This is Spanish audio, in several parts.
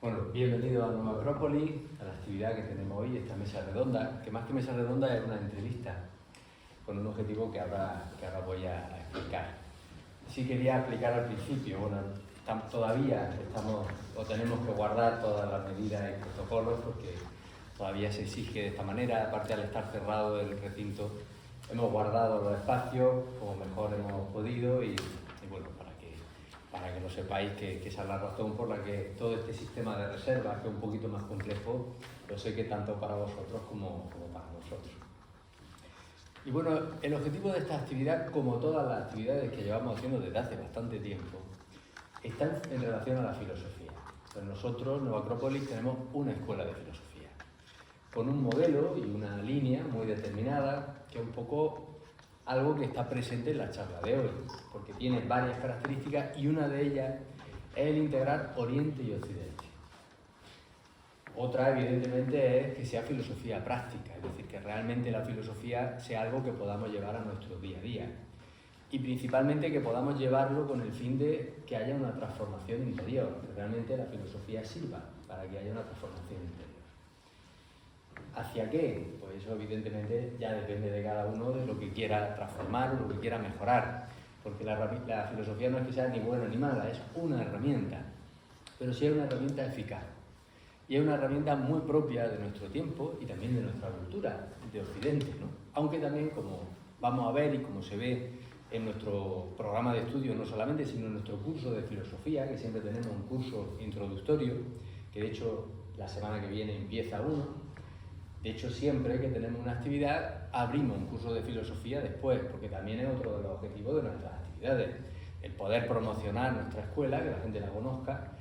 Bueno, bienvenido a Nueva Acrópolis, a la actividad que tenemos hoy, esta mesa redonda, que más que mesa redonda es una entrevista con un objetivo que ahora voy a explicar. Sí quería explicar al principio, bueno, todavía tenemos que guardar todas las medidas y protocolos porque todavía se exige de esta manera, aparte al estar cerrado el recinto, hemos guardado los espacios como mejor hemos podido y bueno, para que lo sepáis que esa es la razón por la que todo este sistema de reservas, que es un poquito más complejo, lo sé que tanto para vosotros como para nosotros. Y bueno, el objetivo de esta actividad, como todas las actividades que llevamos haciendo desde hace bastante tiempo, está en relación a la filosofía. Pues nosotros, Nueva Acrópolis, tenemos una escuela de filosofía, con un modelo y una línea muy determinada, que es un poco algo que está presente en la charla de hoy, porque tiene varias características y una de ellas es el integrar Oriente y Occidente. Otra, evidentemente, es que sea filosofía práctica, es decir, que realmente la filosofía sea algo que podamos llevar a nuestro día a día. Y principalmente que podamos llevarlo con el fin de que haya una transformación interior, que realmente la filosofía sirva para que haya una transformación interior. ¿Hacia qué? Pues eso evidentemente ya depende de cada uno de lo que quiera transformar o lo que quiera mejorar, porque la filosofía no es que sea ni buena ni mala, es una herramienta, pero sí es una herramienta eficaz. Y es una herramienta muy propia de nuestro tiempo y también de nuestra cultura, de Occidente, ¿no? Aunque también, como vamos a ver y como se ve en nuestro programa de estudio, no solamente, sino en nuestro curso de filosofía, que siempre tenemos un curso introductorio, que de hecho la semana que viene empieza uno. De hecho, siempre que tenemos una actividad, abrimos un curso de filosofía después, porque también es otro de los objetivos de nuestras actividades, el poder promocionar nuestra escuela, que la gente la conozca,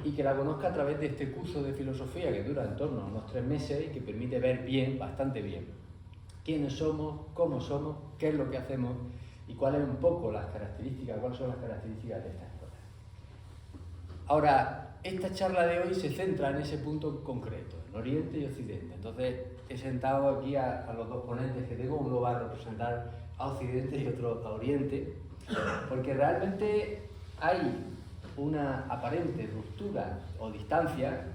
y que la conozca a través de este curso de filosofía que dura en torno a unos 3 meses y que permite ver bien, bastante bien, quiénes somos, cómo somos, qué es lo que hacemos y cuáles un poco las características, cuáles son las características de esta escuela. Ahora, esta charla de hoy se centra en ese punto concreto, en Oriente y Occidente. Entonces, he sentado aquí a los dos ponentes que tengo, uno va a representar a Occidente y otro a Oriente, porque realmente hay una aparente ruptura o distancia.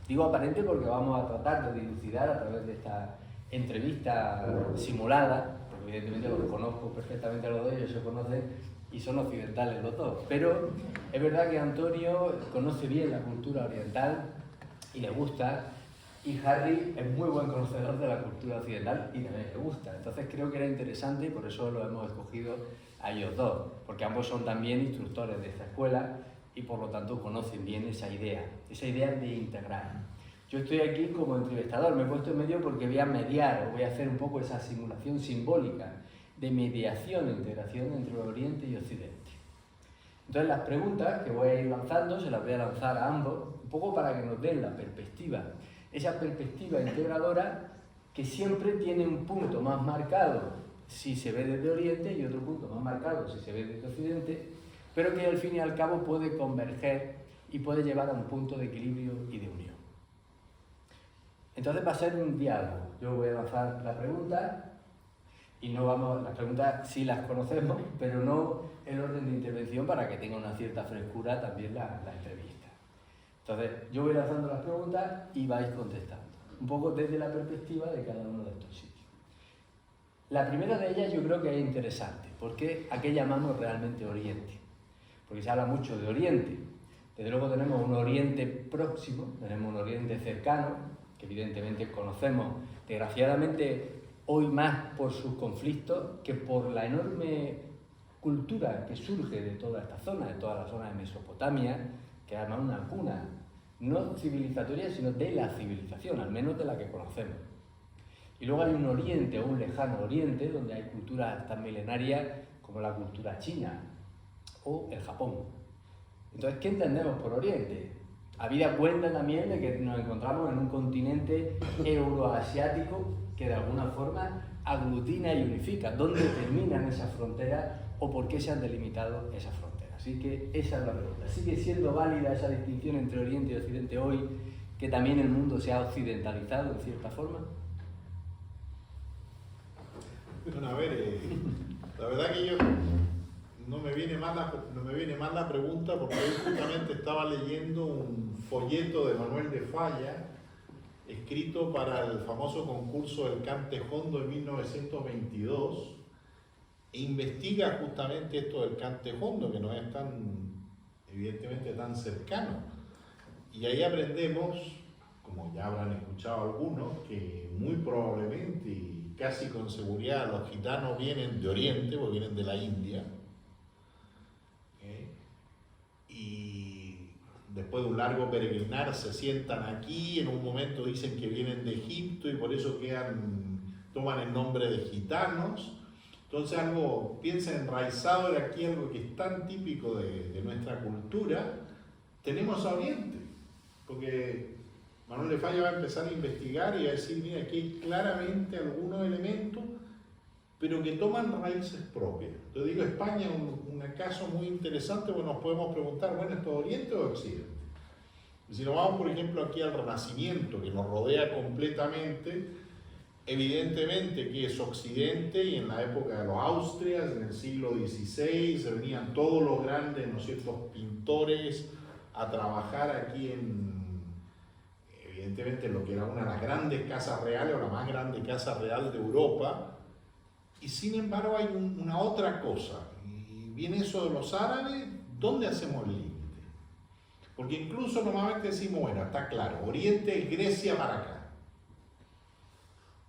Digo aparente porque vamos a tratar de dilucidar a través de esta entrevista simulada, porque evidentemente los conozco perfectamente a los dos, ellos se conocen y son occidentales los dos, pero es verdad que Antonio conoce bien la cultura oriental y le gusta, y Harry es muy buen conocedor de la cultura occidental y también le gusta. Entonces creo que era interesante y por eso lo hemos escogido a ellos dos, porque ambos son también instructores de esta escuela y por lo tanto conocen bien esa idea de integrar. Yo estoy aquí como entrevistador, me he puesto en medio porque voy a mediar o voy a hacer un poco esa simulación simbólica de mediación e integración entre Oriente y Occidente. Entonces las preguntas que voy a ir lanzando, se las voy a lanzar a ambos, un poco para que nos den la perspectiva, esa perspectiva integradora que siempre tiene un punto más marcado si se ve desde Oriente y otro punto más marcado si se ve desde Occidente, pero que al fin y al cabo puede converger y puede llevar a un punto de equilibrio y de unión. Entonces va a ser un diálogo. Yo voy a lanzar la pregunta y las preguntas sí las conocemos, pero no el orden de intervención para que tenga una cierta frescura también la entrevista. Entonces yo voy lanzando las preguntas y vais contestando, un poco desde la perspectiva de cada uno de estos sitios. La primera de ellas yo creo que es interesante, porque ¿a qué llamamos realmente Oriente? Porque se habla mucho de Oriente. Desde luego tenemos un Oriente próximo, tenemos un Oriente cercano, que evidentemente conocemos, desgraciadamente hoy más por sus conflictos que por la enorme cultura que surge de toda esta zona, de toda la zona de Mesopotamia, que es además una cuna, no civilizatoria, sino de la civilización, al menos de la que conocemos. Y luego hay un Oriente, o un lejano Oriente, donde hay culturas tan milenarias como la cultura china o el Japón. Entonces, ¿qué entendemos por Oriente? Habida cuenta también de que nos encontramos en un continente euroasiático que de alguna forma aglutina y unifica. ¿Dónde terminan esas fronteras o por qué se han delimitado esas fronteras? Así que esa es la pregunta. ¿Sigue siendo válida esa distinción entre Oriente y Occidente hoy, que también el mundo se ha occidentalizado en cierta forma? Bueno, a ver, la verdad que yo no me viene mal la pregunta, porque hoy justamente estaba leyendo un folleto de Manuel de Falla, escrito para el famoso concurso del Cante Jondo de 1922, e investiga justamente esto del Cante Jondo, que no es evidentemente tan cercano. Y ahí aprendemos, como ya habrán escuchado algunos, que muy probablemente y casi con seguridad los gitanos vienen de Oriente, porque vienen de la India, y después de un largo peregrinar se sientan aquí, en un momento dicen que vienen de Egipto y por eso toman el nombre de gitanos. Entonces piensa enraizado de aquí, algo que es tan típico de nuestra cultura, tenemos a Oriente, porque Manuel de Falla va a empezar a investigar y a decir, mira, aquí hay claramente algunos elementos, pero que toman raíces propias. Entonces digo, España es un caso muy interesante, porque nos podemos preguntar, bueno, ¿esto es Oriente o Occidente? Si nos vamos, por ejemplo, aquí al Renacimiento, que nos rodea completamente, evidentemente que es Occidente, y en la época de los Austrias, en el siglo XVI, se venían todos los grandes, ¿no es cierto?, pintores a trabajar aquí evidentemente, lo que era una de las grandes casas reales, o la más grande casa real de Europa. Y sin embargo hay una otra cosa, y viene eso de los árabes, ¿dónde hacemos el límite? Porque incluso normalmente decimos, bueno, está claro, Oriente es Grecia para acá.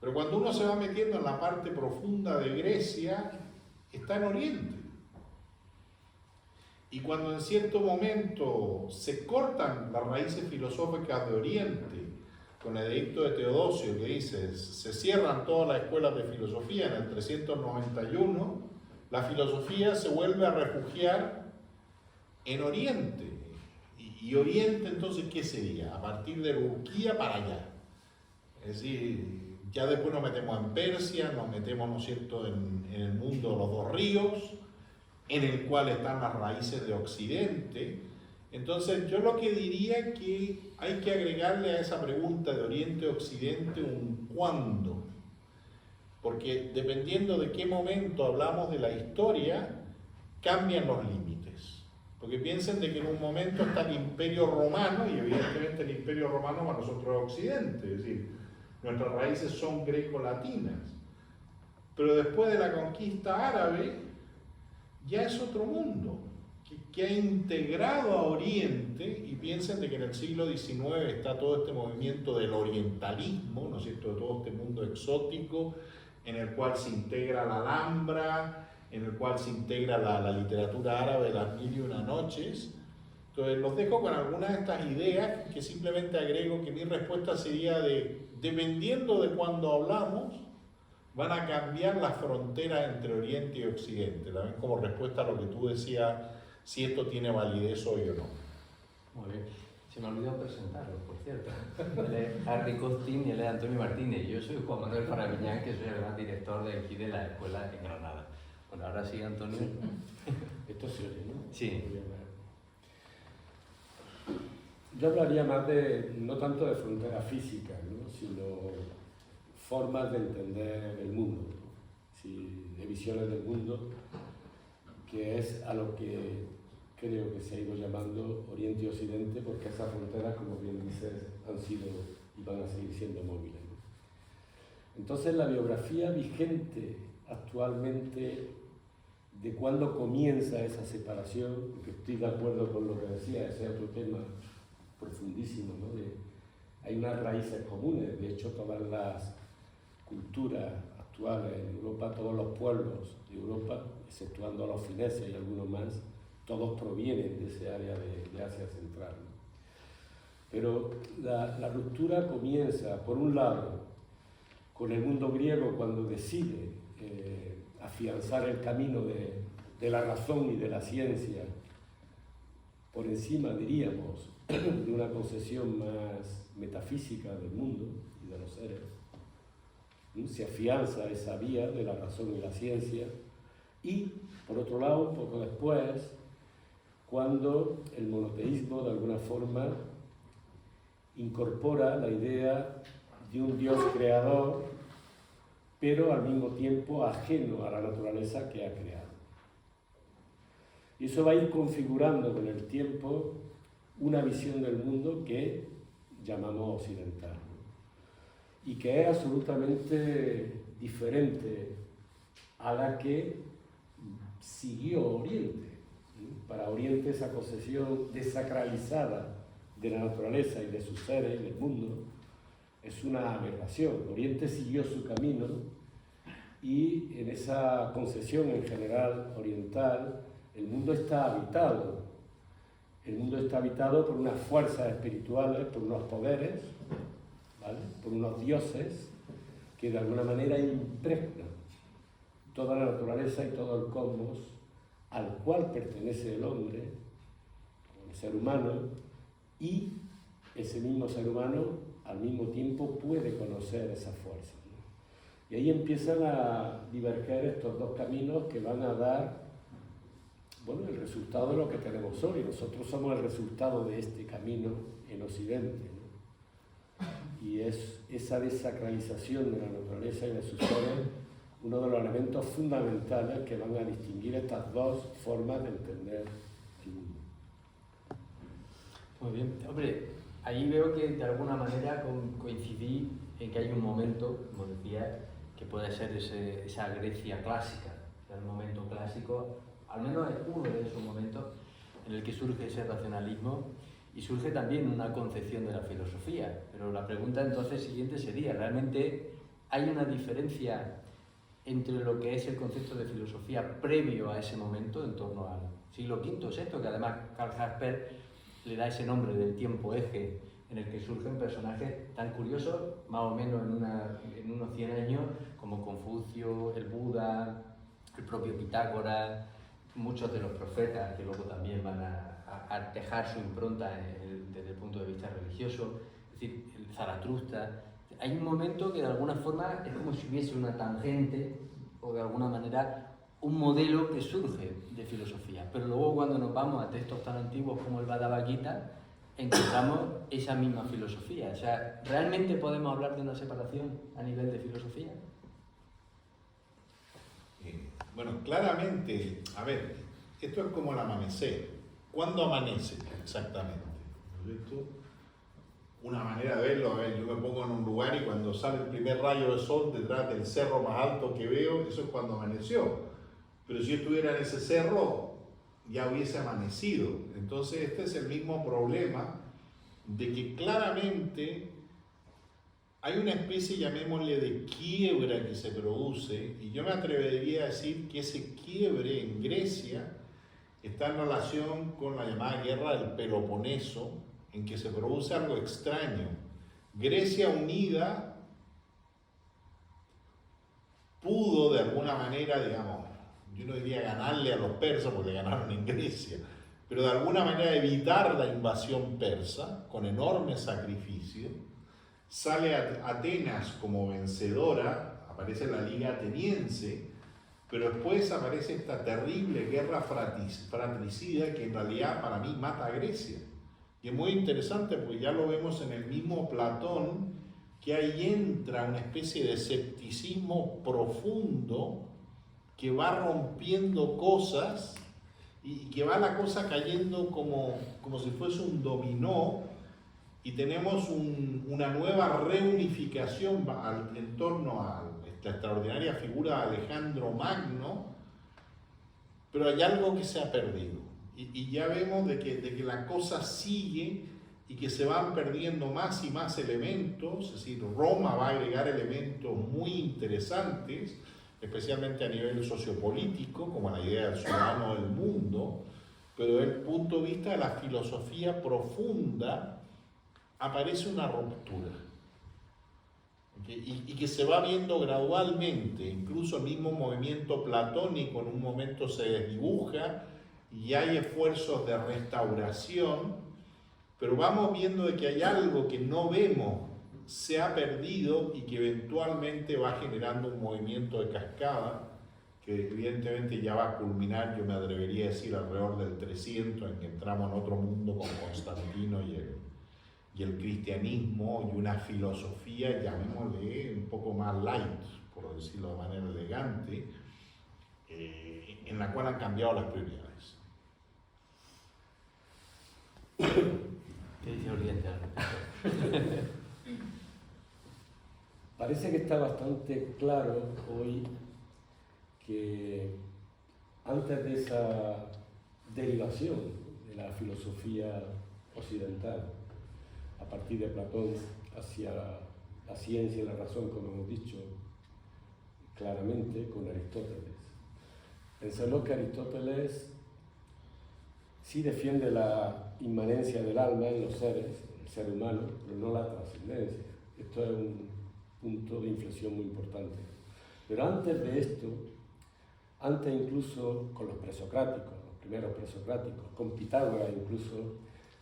Pero cuando uno se va metiendo en la parte profunda de Grecia, está en Oriente. Y cuando en cierto momento se cortan las raíces filosóficas de Oriente, con el edicto de Teodosio, que dice, se cierran todas las escuelas de filosofía en el 391, la filosofía se vuelve a refugiar en Oriente. Y Oriente, entonces, ¿qué sería? A partir de Turquía para allá. Es decir, ya después nos metemos en Persia, nos metemos, ¿no es cierto?, en el mundo de los dos ríos, en el cual están las raíces de Occidente. Entonces, yo lo que diría es que hay que agregarle a esa pregunta de Oriente-Occidente un cuándo. Porque dependiendo de qué momento hablamos de la historia, cambian los límites. Porque piensen de que en un momento está el Imperio Romano, y evidentemente el Imperio Romano para nosotros es Occidente, es decir, nuestras raíces son greco-latinas. Pero después de la conquista árabe, ya es otro mundo, que ha integrado a Oriente, y piensen de que en el siglo XIX está todo este movimiento del orientalismo, ¿no es cierto?, de todo este mundo exótico, en el cual se integra la Alhambra, en el cual se integra la literatura árabe de las mil y una noches. Entonces los dejo con algunas de estas ideas, que simplemente agrego que mi respuesta sería dependiendo de cuándo hablamos, van a cambiar las fronteras entre Oriente y Occidente, también como respuesta a lo que tú decías, si esto tiene validez hoy o no. Muy bien. Se me olvidó presentarlo, por cierto. Él es Harry Costin y él es Antonio Martínez. Yo soy Juan Manuel Farabiñán, que soy el gran director de aquí de la escuela en Granada. Bueno, ahora sí, Antonio. Esto se oye, ¿no? Sí. Yo hablaría más no tanto de fronteras físicas, ¿no?, sino formas de entender el mundo, ¿no? Sí, de visiones del mundo, que es a lo que creo que se ha ido llamando Oriente y Occidente, porque esas fronteras, como bien dices, han sido y van a seguir siendo móviles, ¿no? Entonces, la biografía vigente actualmente de cuándo comienza esa separación, porque estoy de acuerdo con lo que decía, ese es otro tema profundísimo, ¿no? Hay unas raíces comunes, de hecho todas las culturas actuales en Europa, todos los pueblos de Europa, exceptuando a los fineses y algunos más, todos provienen de ese área de Asia Central, ¿no? Pero la ruptura comienza, por un lado, con el mundo griego cuando decide afianzar el camino de la razón y de la ciencia por encima, diríamos, de una concepción más metafísica del mundo y de los seres. Se afianza esa vía de la razón y la ciencia. Y, por otro lado, un poco después, cuando el monoteísmo, de alguna forma, incorpora la idea de un Dios creador, pero al mismo tiempo ajeno a la naturaleza que ha creado. Y eso va a ir configurando con el tiempo una visión del mundo que llamamos occidental, ¿no? Y que es absolutamente diferente a la que siguió Oriente. Para Oriente esa concepción desacralizada de la naturaleza y de sus seres y del mundo es una aberración. Oriente siguió su camino y en esa concepción en general oriental el mundo está habitado. El mundo está habitado por unas fuerzas espirituales, por unos poderes, ¿vale? Por unos dioses que de alguna manera impregnan toda la naturaleza y todo el cosmos al cual pertenece el hombre, el ser humano, y ese mismo ser humano al mismo tiempo puede conocer esa fuerza, ¿no? Y ahí empiezan a diverger estos dos caminos que van a dar, bueno, el resultado de lo que tenemos hoy. Nosotros somos el resultado de este camino en Occidente, ¿no? Y es esa desacralización de la naturaleza y de sus seres uno de los elementos fundamentales que van a distinguir estas dos formas de entender el mundo. Muy bien. Hombre, ahí veo que de alguna manera coincidí en que hay un momento, como decía, que puede ser esa Grecia clásica, el momento clásico, al menos es uno de esos momentos en el que surge ese racionalismo y surge también una concepción de la filosofía. Pero la pregunta entonces siguiente sería, ¿realmente hay una diferencia entre lo que es el concepto de filosofía previo a ese momento, en torno al siglo V, VI, que además Karl Jasper le da ese nombre del tiempo eje, en el que surgen personajes tan curiosos, más o menos en unos 100 años, como Confucio, el Buda, el propio Pitágoras, muchos de los profetas que luego también van a dejar su impronta desde el punto de vista religioso, es decir, el Zaratustra. Hay un momento que de alguna forma es como si hubiese una tangente o de alguna manera un modelo que surge de filosofía, pero luego cuando nos vamos a textos tan antiguos como el Bhagavad Gita encontramos esa misma filosofía. O sea, ¿realmente podemos hablar de una separación a nivel de filosofía? Bueno, claramente, a ver, esto es como el amanecer. ¿Cuándo amanece exactamente? ¿No es cierto? Una manera de verlo, a ver, yo me pongo en un lugar y cuando sale el primer rayo de sol detrás del cerro más alto que veo, eso es cuando amaneció. Pero si yo estuviera en ese cerro, ya hubiese amanecido. Entonces este es el mismo problema de que claramente hay una especie, llamémosle, de quiebra que se produce, y yo me atrevería a decir que ese quiebre en Grecia está en relación con la llamada guerra del Peloponeso, en que se produce algo extraño. Grecia unida pudo de alguna manera, digamos, yo no diría ganarle a los persas porque ganaron en Grecia, pero de alguna manera evitar la invasión persa con enorme sacrificio. Sale Atenas como vencedora, aparece la Liga Ateniense, pero después aparece esta terrible guerra fratricida que en realidad para mí mata a Grecia. Y es muy interesante porque ya lo vemos en el mismo Platón, que ahí entra una especie de escepticismo profundo que va rompiendo cosas y que va la cosa cayendo como si fuese un dominó, y tenemos una nueva reunificación en torno a esta extraordinaria figura de Alejandro Magno, pero hay algo que se ha perdido. Y ya vemos de que la cosa sigue y que se van perdiendo más y más elementos, es decir, Roma va a agregar elementos muy interesantes, especialmente a nivel sociopolítico, como la idea del ciudadano del mundo, pero desde el punto de vista de la filosofía profunda aparece una ruptura. ¿Okay? Y que se va viendo gradualmente, incluso el mismo movimiento platónico en un momento se desdibuja y hay esfuerzos de restauración, pero vamos viendo de que hay algo que no vemos, se ha perdido y que eventualmente va generando un movimiento de cascada que evidentemente ya va a culminar, yo me atrevería a decir, alrededor del 300, en que entramos en otro mundo con Constantino y el cristianismo y una filosofía, llamémosle, un poco más light, por decirlo de manera elegante, en la cual han cambiado las prioridades. ¿Qué dice Oriente al respecto? Parece que está bastante claro hoy que antes de esa derivación de la filosofía occidental, a partir de Platón hacia la ciencia y la razón, como hemos dicho claramente, con Aristóteles. Pensemos que Aristóteles sí defiende la inmanencia del alma en los seres, el ser humano, pero no la trascendencia. Esto es un punto de inflexión muy importante. Pero antes de esto, antes incluso con los presocráticos, los primeros presocráticos, con Pitágoras incluso,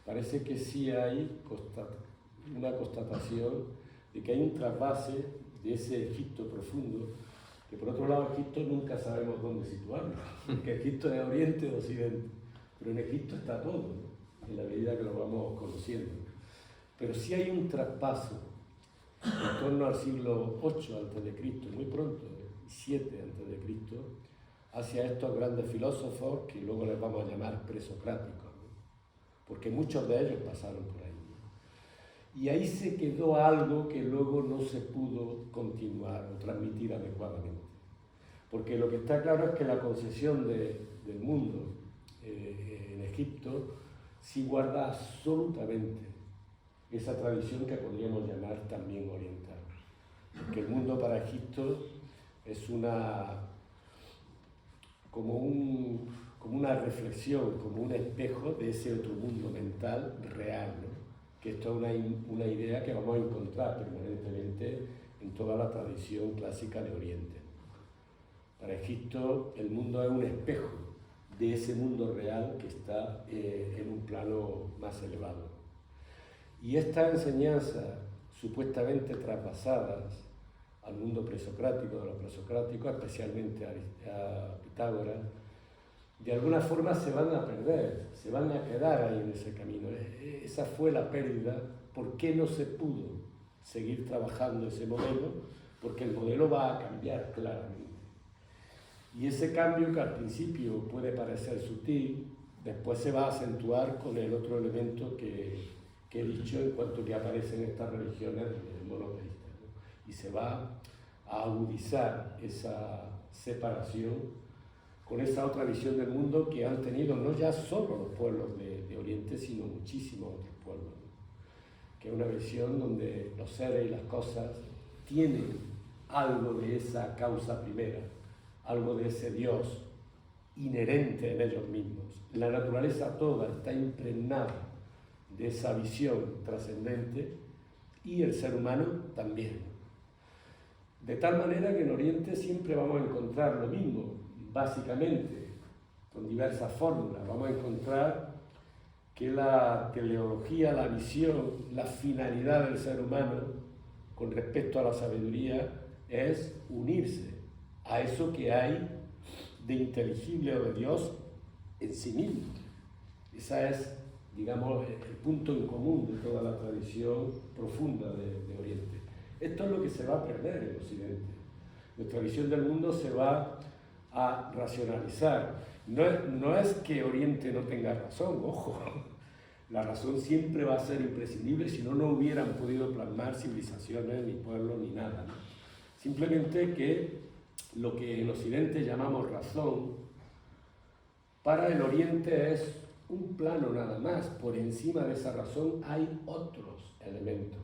parece que sí hay una constatación de que hay un trasvase de ese Egipto profundo, que por otro lado Egipto nunca sabemos dónde situarlo, porque Egipto es Oriente o Occidente, pero en Egipto está todo, ¿no? En la medida que lo vamos conociendo. Pero sí hay un traspaso en torno al siglo VIII a.C., muy pronto, 7 a.C., hacia estos grandes filósofos que luego les vamos a llamar presocráticos, ¿no? Porque muchos de ellos pasaron por ahí, ¿no? Y ahí se quedó algo que luego no se pudo continuar o transmitir adecuadamente. Porque lo que está claro es que la concepción del mundo en Egipto sí guarda absolutamente esa tradición que podríamos llamar también oriental. Porque el mundo para Egipto es como una reflexión, como un espejo de ese otro mundo mental real, ¿no? Que esto es una idea que vamos a encontrar permanentemente en toda la tradición clásica de Oriente. Para Egipto el mundo es un espejo de ese mundo real que está en un plano más elevado. Y estas enseñanzas supuestamente traspasadas al mundo presocrático, de los presocráticos, especialmente a Pitágoras, de alguna forma se van a perder, se van a quedar ahí en ese camino. Esa fue la pérdida. ¿Por qué no se pudo seguir trabajando ese modelo? Porque el modelo va a cambiar claramente. Y ese cambio, que al principio puede parecer sutil, después se va a acentuar con el otro elemento que he dicho en cuanto que aparecen estas religiones monoteístas, ¿no? Y se va a agudizar esa separación con esa otra visión del mundo que han tenido no ya solo los pueblos de Oriente, sino muchísimos otros pueblos, ¿no? Que es una visión donde los seres y las cosas tienen algo de esa causa primera, algo de ese Dios inherente en ellos mismos. La naturaleza toda está impregnada de esa visión trascendente y el ser humano también. De tal manera que en Oriente siempre vamos a encontrar lo mismo, básicamente, con diversas fórmulas. Vamos a encontrar que la teleología, la visión, la finalidad del ser humano con respecto a la sabiduría es unirse a eso que hay de inteligible o de Dios en sí mismo. Esa es, digamos, el punto en común de toda la tradición profunda de Oriente. Esto es lo que se va a perder en Occidente. Nuestra visión del mundo se va a racionalizar. No es que Oriente no tenga razón, ojo. La razón siempre va a ser imprescindible, si no, no hubieran podido plasmar civilizaciones, ni pueblos, ni nada, ¿no? Simplemente que lo que en Occidente llamamos razón, para el Oriente es un plano nada más. Por encima de esa razón hay otros elementos,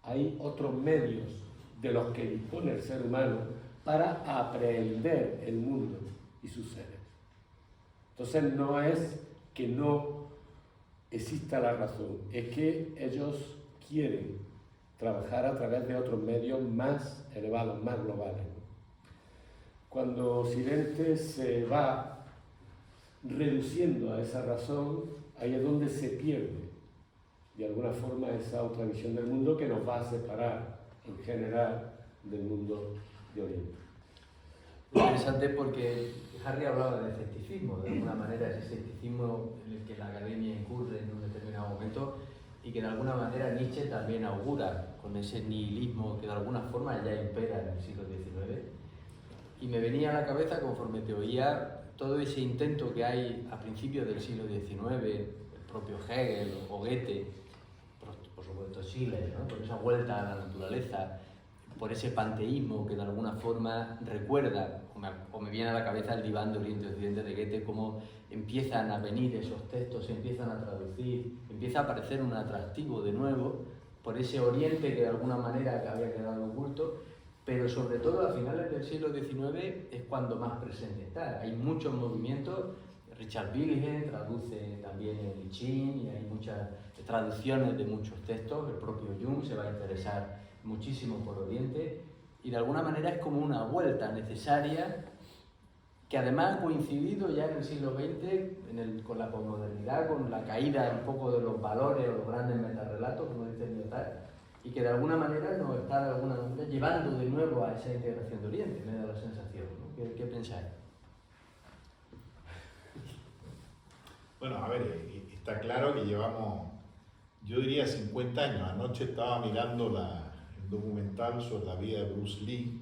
hay otros medios de los que dispone el ser humano para aprehender el mundo y sus seres. Entonces no es que no exista la razón, es que ellos quieren trabajar a través de otros medios más elevados, más globales. Cuando Occidente se va reduciendo a esa razón, ahí es donde se pierde de alguna forma esa otra visión del mundo que nos va a separar en general del mundo de Oriente. Interesante porque Harry hablaba de escepticismo, de alguna manera ese escepticismo en el que la academia incurre en un determinado momento y que de alguna manera Nietzsche también augura con ese nihilismo que de alguna forma ya impera en el siglo XIX. Y me venía a la cabeza, conforme te oía, todo ese intento que hay a principios del siglo XIX, el propio Hegel o Goethe, por supuesto Schiller, ¿no? Por esa vuelta a la naturaleza, por ese panteísmo que de alguna forma recuerda, o me viene a la cabeza el diván de Oriente y Occidente de Goethe, cómo empiezan a venir esos textos, se empiezan a traducir, empieza a aparecer un atractivo de nuevo por ese Oriente que de alguna manera había quedado oculto, pero sobre todo a finales del siglo XIX es cuando más presente está. Hay muchos movimientos, Richard Billigen traduce también el I Ching y hay muchas traducciones de muchos textos, el propio Jung se va a interesar muchísimo por Oriente y de alguna manera es como una vuelta necesaria que además ha coincidido ya en el siglo XX con la posmodernidad, con la caída un poco de los valores o los grandes metarrelatos, como dice Lyotard, y que de alguna manera nos está de alguna manera llevando de nuevo a esa integración de Oriente, me da la sensación, ¿no? ¿Qué pensáis? Bueno, a ver, está claro que llevamos, yo diría 50 años. Anoche estaba mirando el documental sobre la vida de Bruce Lee.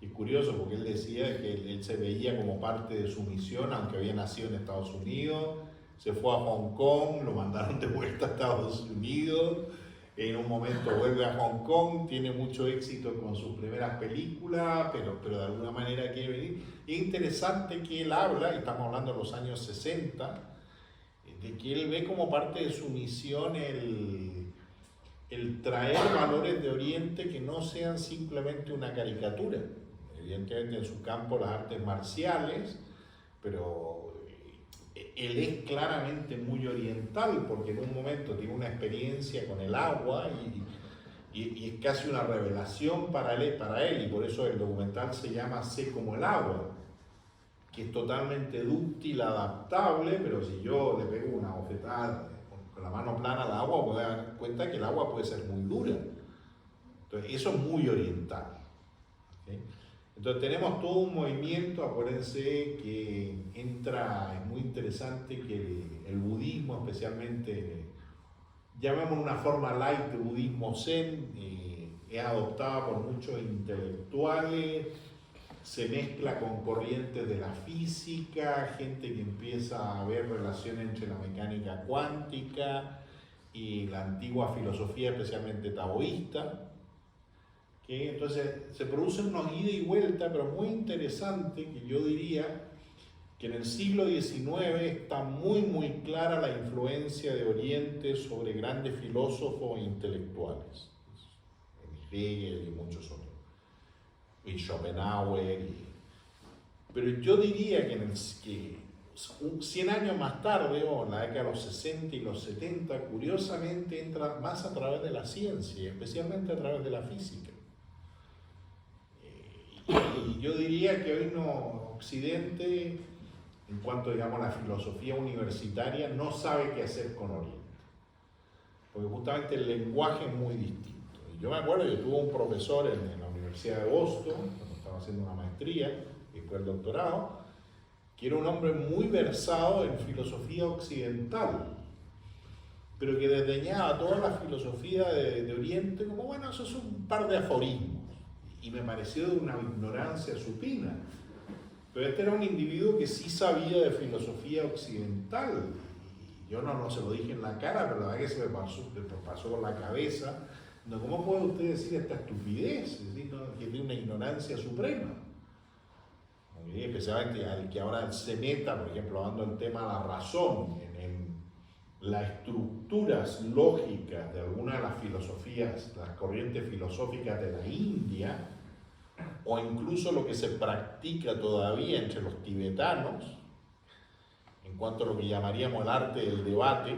Es curioso porque él decía que él se veía como parte de su misión, aunque había nacido en Estados Unidos, se fue a Hong Kong, lo mandaron de vuelta a Estados Unidos, en un momento vuelve a Hong Kong, tiene mucho éxito con sus primeras películas, pero de alguna manera quiere venir. Es interesante que él habla, y estamos hablando de los años 60, de que él ve como parte de su misión el traer valores de Oriente que no sean simplemente una caricatura. Evidentemente en su campo las artes marciales, pero él es claramente muy oriental porque en un momento tiene una experiencia con el agua y es casi una revelación para él, y por eso el documental se llama Sé como el agua, que es totalmente dúctil, adaptable, pero si yo le pego una bofetada con la mano plana al agua, voy a dar cuenta que el agua puede ser muy dura. Entonces, eso es muy oriental. ¿Okay? Entonces, tenemos todo un movimiento, acuérdense que es muy interesante que el budismo, especialmente, llamémoslo una forma light de budismo zen, es adoptada por muchos intelectuales, se mezcla con corrientes de la física, gente que empieza a ver relaciones entre la mecánica cuántica y la antigua filosofía, especialmente taoísta, que entonces se producen unos ida y vuelta, pero muy interesante, que yo diría que en el siglo XIX está muy clara la influencia de Oriente sobre grandes filósofos e intelectuales, Hegel y muchos otros, y Schopenhauer, pero yo diría que 100 años más tarde, o en la década de los 60 y los 70, curiosamente entra más a través de la ciencia, especialmente a través de la física. Y yo diría que hoy Occidente, en cuanto digamos a la filosofía universitaria, no sabe qué hacer con Oriente, porque justamente el lenguaje es muy distinto. Yo me acuerdo, yo tuve un profesor en la Universidad de Boston, cuando estaba haciendo una maestría y después el doctorado, que era un hombre muy versado en filosofía occidental, pero que desdeñaba toda la filosofía de Oriente como, bueno, eso es un par de aforismos, y me pareció de una ignorancia supina. Pero este era un individuo que sí sabía de filosofía occidental, y yo no se lo dije en la cara, pero la verdad que se me pasó por la cabeza. No, ¿cómo puede usted decir esta estupidez? Es decir, que tiene una ignorancia suprema. Especialmente al que ahora se meta, por ejemplo, hablando del tema de la razón, en las estructuras lógicas de algunas de las filosofías, las corrientes filosóficas de la India, o incluso lo que se practica todavía entre los tibetanos, en cuanto a lo que llamaríamos el arte del debate,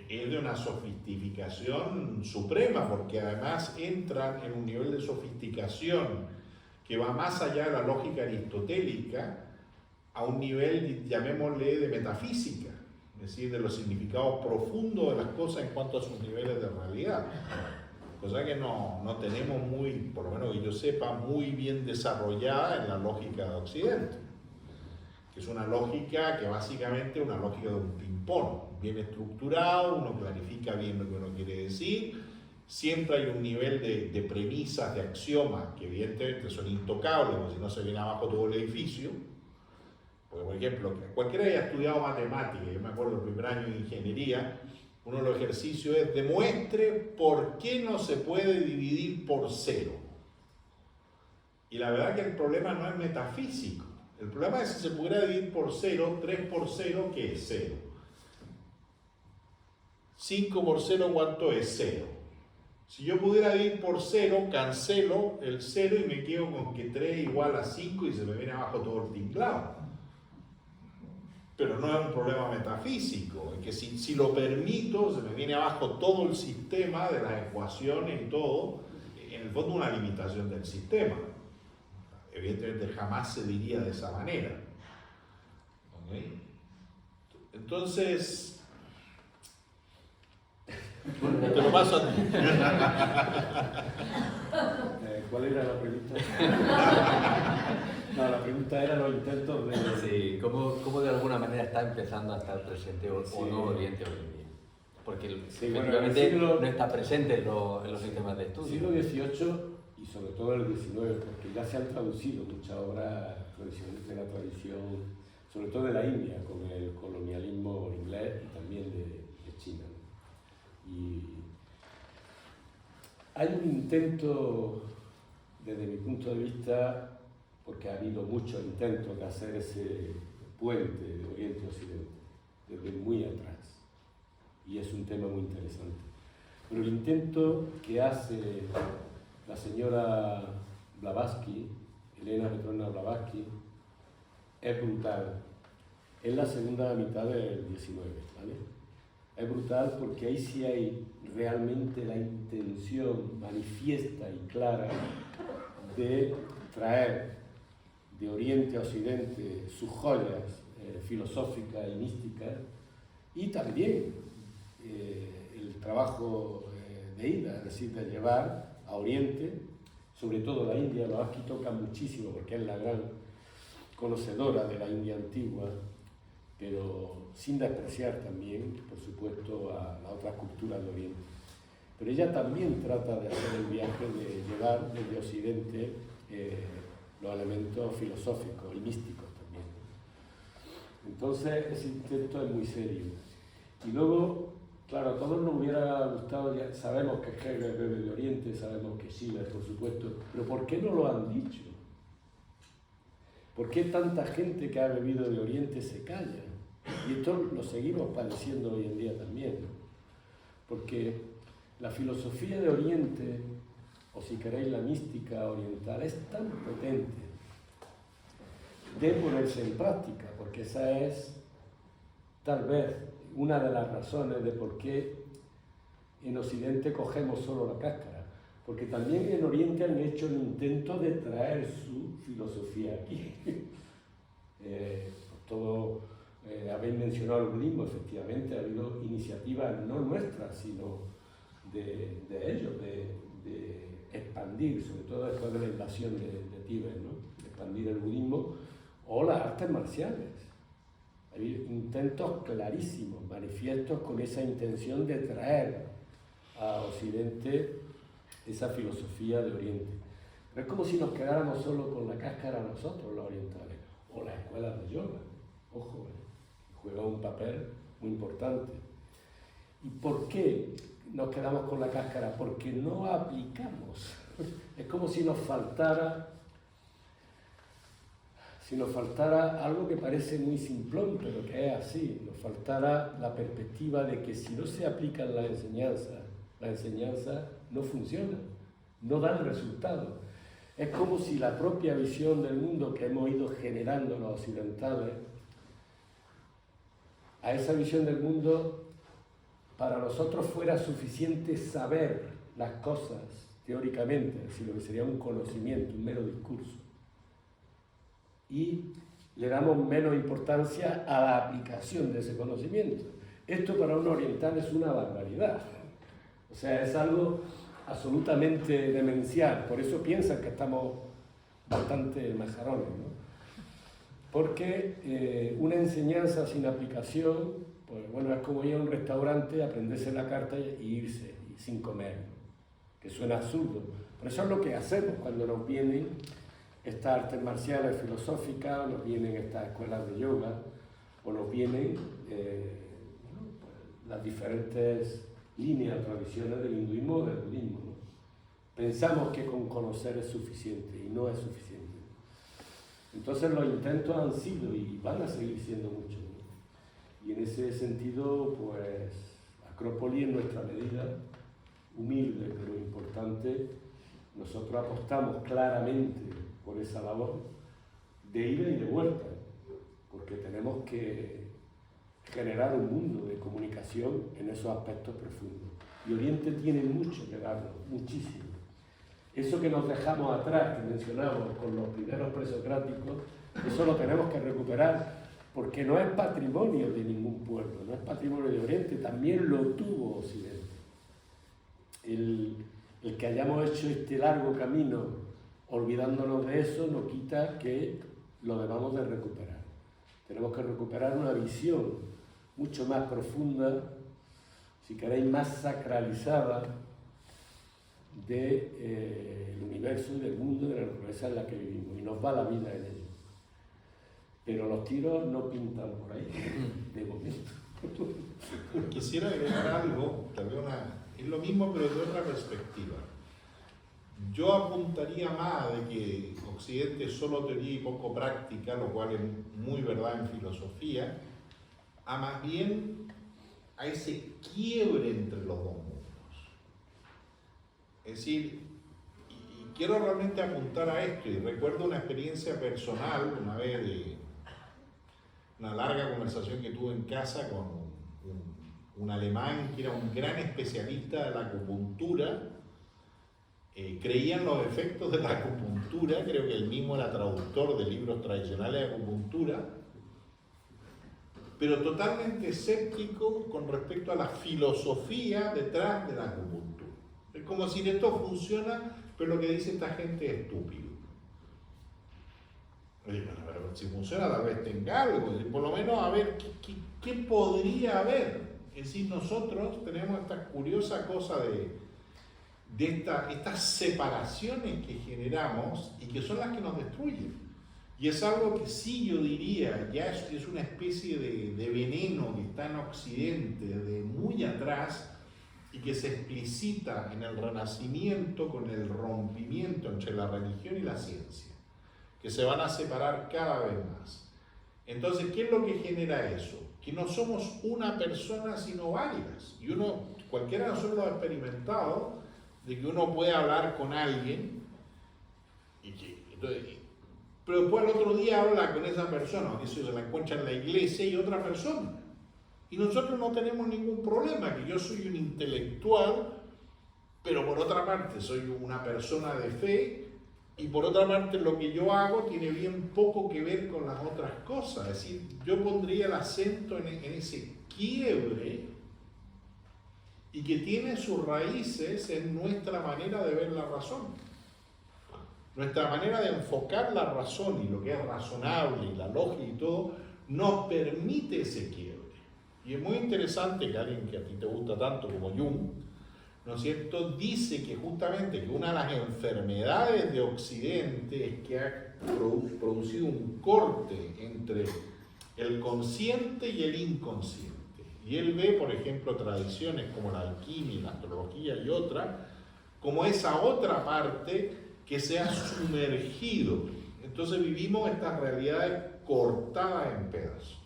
es de una sofisticación suprema, porque además entran en un nivel de sofisticación que va más allá de la lógica aristotélica, a un nivel, llamémosle, de metafísica, es decir, de los significados profundos de las cosas en cuanto a sus niveles de realidad, cosa que no tenemos por lo menos que yo sepa, muy bien desarrollada en la lógica de Occidente, que es una lógica que básicamente es una lógica de un ping-pong, bien estructurado, uno clarifica bien lo que uno quiere decir, siempre hay un nivel de premisas, de axiomas, que evidentemente son intocables, porque si no se viene abajo todo el edificio, Porque, por ejemplo, cualquiera que haya estudiado matemáticas, yo me acuerdo el primer año de ingeniería, uno de los ejercicios es demuestre por qué no se puede dividir por cero. Y la verdad que el problema no es metafísico. El problema es si se pudiera dividir por cero, 3 por 0, ¿qué es 0? 5 por 0, ¿cuánto es 0? Si yo pudiera dividir por 0, cancelo el 0 y me quedo con que 3 igual a 5 y se me viene abajo todo el tinglado. Pero no es un problema metafísico, es que si lo permito, se me viene abajo todo el sistema de las ecuaciones y todo, en el fondo una limitación del sistema. Evidentemente jamás se diría de esa manera. ¿Okay? Entonces, te lo paso a ti. ¿Cuál era la pregunta? No, la pregunta era los intentos de... Sí, ¿cómo de alguna manera está empezando a estar presente o Sí. no Oriente hoy en día? Porque Sí, efectivamente bueno, no está presente en los sistemas de estudio. Siglo XVIII y sobre todo el XIX, porque ya se han traducido muchas obras tradicionales de la tradición, sobre todo de la India, con el colonialismo inglés y también de China. Y hay un intento, desde mi punto de vista, porque ha habido muchos intentos de hacer ese puente de Oriente a Occidente, desde muy atrás, y es un tema muy interesante. Pero el intento que hace la señora Blavatsky, Elena Petrovna Blavatsky, es brutal. Es la segunda mitad del XIX, ¿vale? Es brutal porque ahí sí hay realmente la intención manifiesta y clara de traer de Oriente a Occidente sus joyas filosóficas y místicas, y también el trabajo de ida, es decir, de llevar a Oriente, sobre todo la India. Blavatsky toca muchísimo porque es la gran conocedora de la India antigua, pero sin despreciar también, por supuesto, a las otras culturas de Oriente. Pero ella también trata de hacer el viaje de llevar desde Occidente los elementos filosóficos y místicos también. Entonces, ese intento es muy serio. Y luego, claro, a todos nos hubiera gustado, ya sabemos que Hegel bebe de Oriente, sabemos que Schiller, por supuesto, pero ¿por qué no lo han dicho? ¿Por qué tanta gente que ha bebido de Oriente se calla? Y esto lo seguimos padeciendo hoy en día también, ¿no? Porque la filosofía de Oriente, o si queréis la mística oriental, es tan potente de ponerse en práctica, porque esa es tal vez una de las razones de por qué en Occidente cogemos solo la cáscara, porque también en Oriente han hecho el intento de traer su filosofía aquí. Habéis mencionado el budismo, efectivamente ha habido iniciativas no nuestras, sino de ellos, de expandir, sobre todo después de la invasión de Tíbet, ¿no? Expandir el budismo o las artes marciales. Hay intentos clarísimos, manifiestos con esa intención de traer a Occidente esa filosofía de Oriente. Pero es como si nos quedáramos solo con la cáscara nosotros, los orientales, o las escuelas de yoga, ojo, juega un papel muy importante. ¿Y por qué nos quedamos con la cáscara? Porque no aplicamos. Es como si nos faltara algo que parece muy simplón, pero que es así. Nos faltara la perspectiva de que si no se aplican las enseñanzas no funcionan, no dan resultados. Es como si la propia visión del mundo que hemos ido generando los occidentales, a esa visión del mundo, para nosotros fuera suficiente saber las cosas teóricamente, sino que sería un conocimiento, un mero discurso. Y le damos menos importancia a la aplicación de ese conocimiento. Esto para un oriental es una barbaridad. O sea, es algo absolutamente demencial. Por eso piensan que estamos bastante majarones, ¿no? Porque una enseñanza sin aplicación, pues bueno, es como ir a un restaurante, aprenderse la carta y irse sin comer, ¿no? Que suena absurdo. Pero eso es lo que hacemos cuando nos vienen estas artes marciales filosóficas, o nos vienen estas escuelas de yoga, o nos vienen bueno, pues, las diferentes líneas o tradiciones del hinduismo o del budismo, ¿no? Pensamos que con conocer es suficiente y no es suficiente. Entonces los intentos han sido y van a seguir siendo muchos, ¿no? Y en ese sentido, pues, Acrópolis en nuestra medida, humilde pero importante, nosotros apostamos claramente por esa labor de ida y de vuelta, porque tenemos que generar un mundo de comunicación en esos aspectos profundos. Y Oriente tiene mucho que darnos, muchísimo. Eso que nos dejamos atrás, que mencionamos con los primeros presocráticos, eso lo tenemos que recuperar, porque no es patrimonio de ningún pueblo, no es patrimonio de Oriente, también lo tuvo Occidente. El que hayamos hecho este largo camino olvidándonos de eso no quita que lo debamos de recuperar. Tenemos que recuperar una visión mucho más profunda, si queréis más sacralizada, del universo, del mundo, de la naturaleza en la que vivimos, y nos va la vida en ello. Pero los tiros no pintan por ahí, de momento. Quisiera agregar algo, tal vez es lo mismo pero de otra perspectiva. Yo apuntaría más de que Occidente es solo teoría y poco práctica, lo cual es muy verdad en filosofía, a más bien a ese quiebre entre los dos mundos. Es decir, y quiero realmente apuntar a esto, y recuerdo una experiencia personal, una vez de una larga conversación que tuve en casa con un alemán que era un gran especialista de la acupuntura. Creía en los efectos de la acupuntura, creo que él mismo era traductor de libros tradicionales de acupuntura, pero totalmente escéptico con respecto a la filosofía detrás de la acupuntura. Es como si esto funciona, pero lo que dice esta gente es estúpido. Oye, bueno, pero si funciona tal vez tenga algo, por lo menos a ver qué podría haber. Es decir, nosotros tenemos esta curiosa cosa de estas separaciones que generamos y que son las que nos destruyen. Y es algo que sí yo diría, ya es una especie de veneno que está en Occidente, de muy atrás, y que se explicita en el Renacimiento con el rompimiento entre la religión y la ciencia, que se van a separar cada vez más. Entonces, ¿qué es lo que genera eso? Que no somos una persona sino varias. Y cualquiera de nosotros lo ha experimentado, de que uno puede hablar con alguien, pero después al otro día habla con esa persona, que se la encuentra en la iglesia y otra persona. Y nosotros no tenemos ningún problema, que yo soy un intelectual, pero por otra parte soy una persona de fe, y por otra parte lo que yo hago tiene bien poco que ver con las otras cosas. Es decir, yo pondría el acento en ese quiebre, y que tiene sus raíces en nuestra manera de ver la razón. Nuestra manera de enfocar la razón y lo que es razonable y la lógica y todo, nos permite ese quiebre. Y es muy interesante que alguien que a ti te gusta tanto como Jung, ¿no es cierto?, dice que justamente que una de las enfermedades de Occidente es que ha producido un corte entre el consciente y el inconsciente. Y él ve, por ejemplo, tradiciones como la alquimia, la astrología y otras, como esa otra parte que se ha sumergido. Entonces vivimos estas realidades cortadas en pedazos.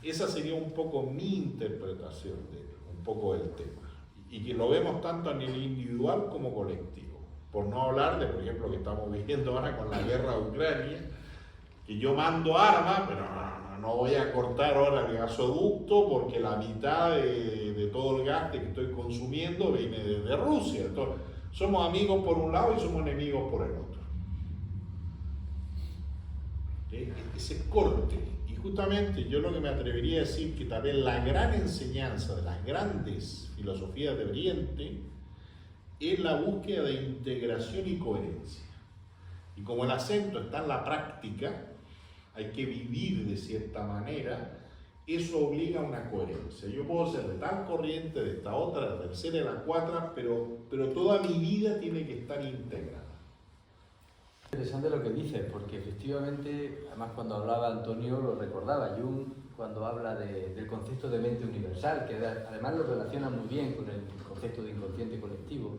Esa sería un poco mi interpretación un poco del tema. Y que lo vemos tanto a nivel individual como colectivo. Por no hablar de, por ejemplo, que estamos viviendo ahora con la guerra de Ucrania, que yo mando armas, pero no voy a cortar ahora el gasoducto porque la mitad de todo el gas que estoy consumiendo viene de Rusia. Entonces, somos amigos por un lado y somos enemigos por el otro. Ese corte. Y justamente yo lo que me atrevería a decir que tal vez la gran enseñanza de las grandes filosofías de Oriente es la búsqueda de integración y coherencia. Y como el acento está en la práctica, hay que vivir de cierta manera, eso obliga a una coherencia. Yo puedo ser de tal corriente, de esta otra, de la tercera y la cuarta, pero toda mi vida tiene que estar integrada. Interesante lo que dices, porque efectivamente, además cuando hablaba Antonio lo recordaba, Jung cuando habla del concepto de mente universal, que además lo relaciona muy bien con el concepto de inconsciente colectivo,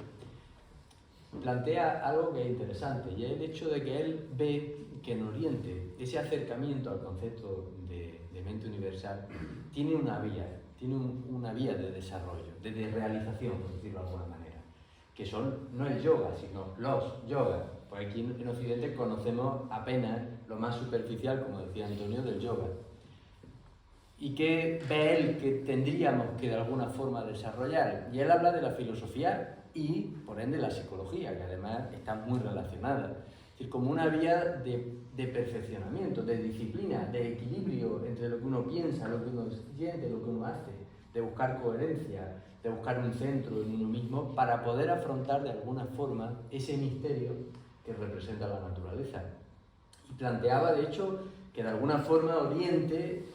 plantea algo que es interesante, y es el hecho de que él ve que en Oriente ese acercamiento al concepto de mente universal tiene una vía de desarrollo, de realización, por decirlo de alguna manera, que son no el yoga, sino los yogas. Pues aquí en Occidente conocemos apenas lo más superficial, como decía Antonio, del yoga. Y que ve él que tendríamos que de alguna forma desarrollar. Y él habla de la filosofía y, por ende, la psicología, que además están muy relacionadas. Es decir, como una vía de perfeccionamiento, de disciplina, de equilibrio entre lo que uno piensa, lo que uno siente, lo que uno hace, de buscar coherencia, de buscar un centro en uno mismo para poder afrontar de alguna forma ese misterio que representa la naturaleza. Y planteaba, de hecho, que de alguna forma Oriente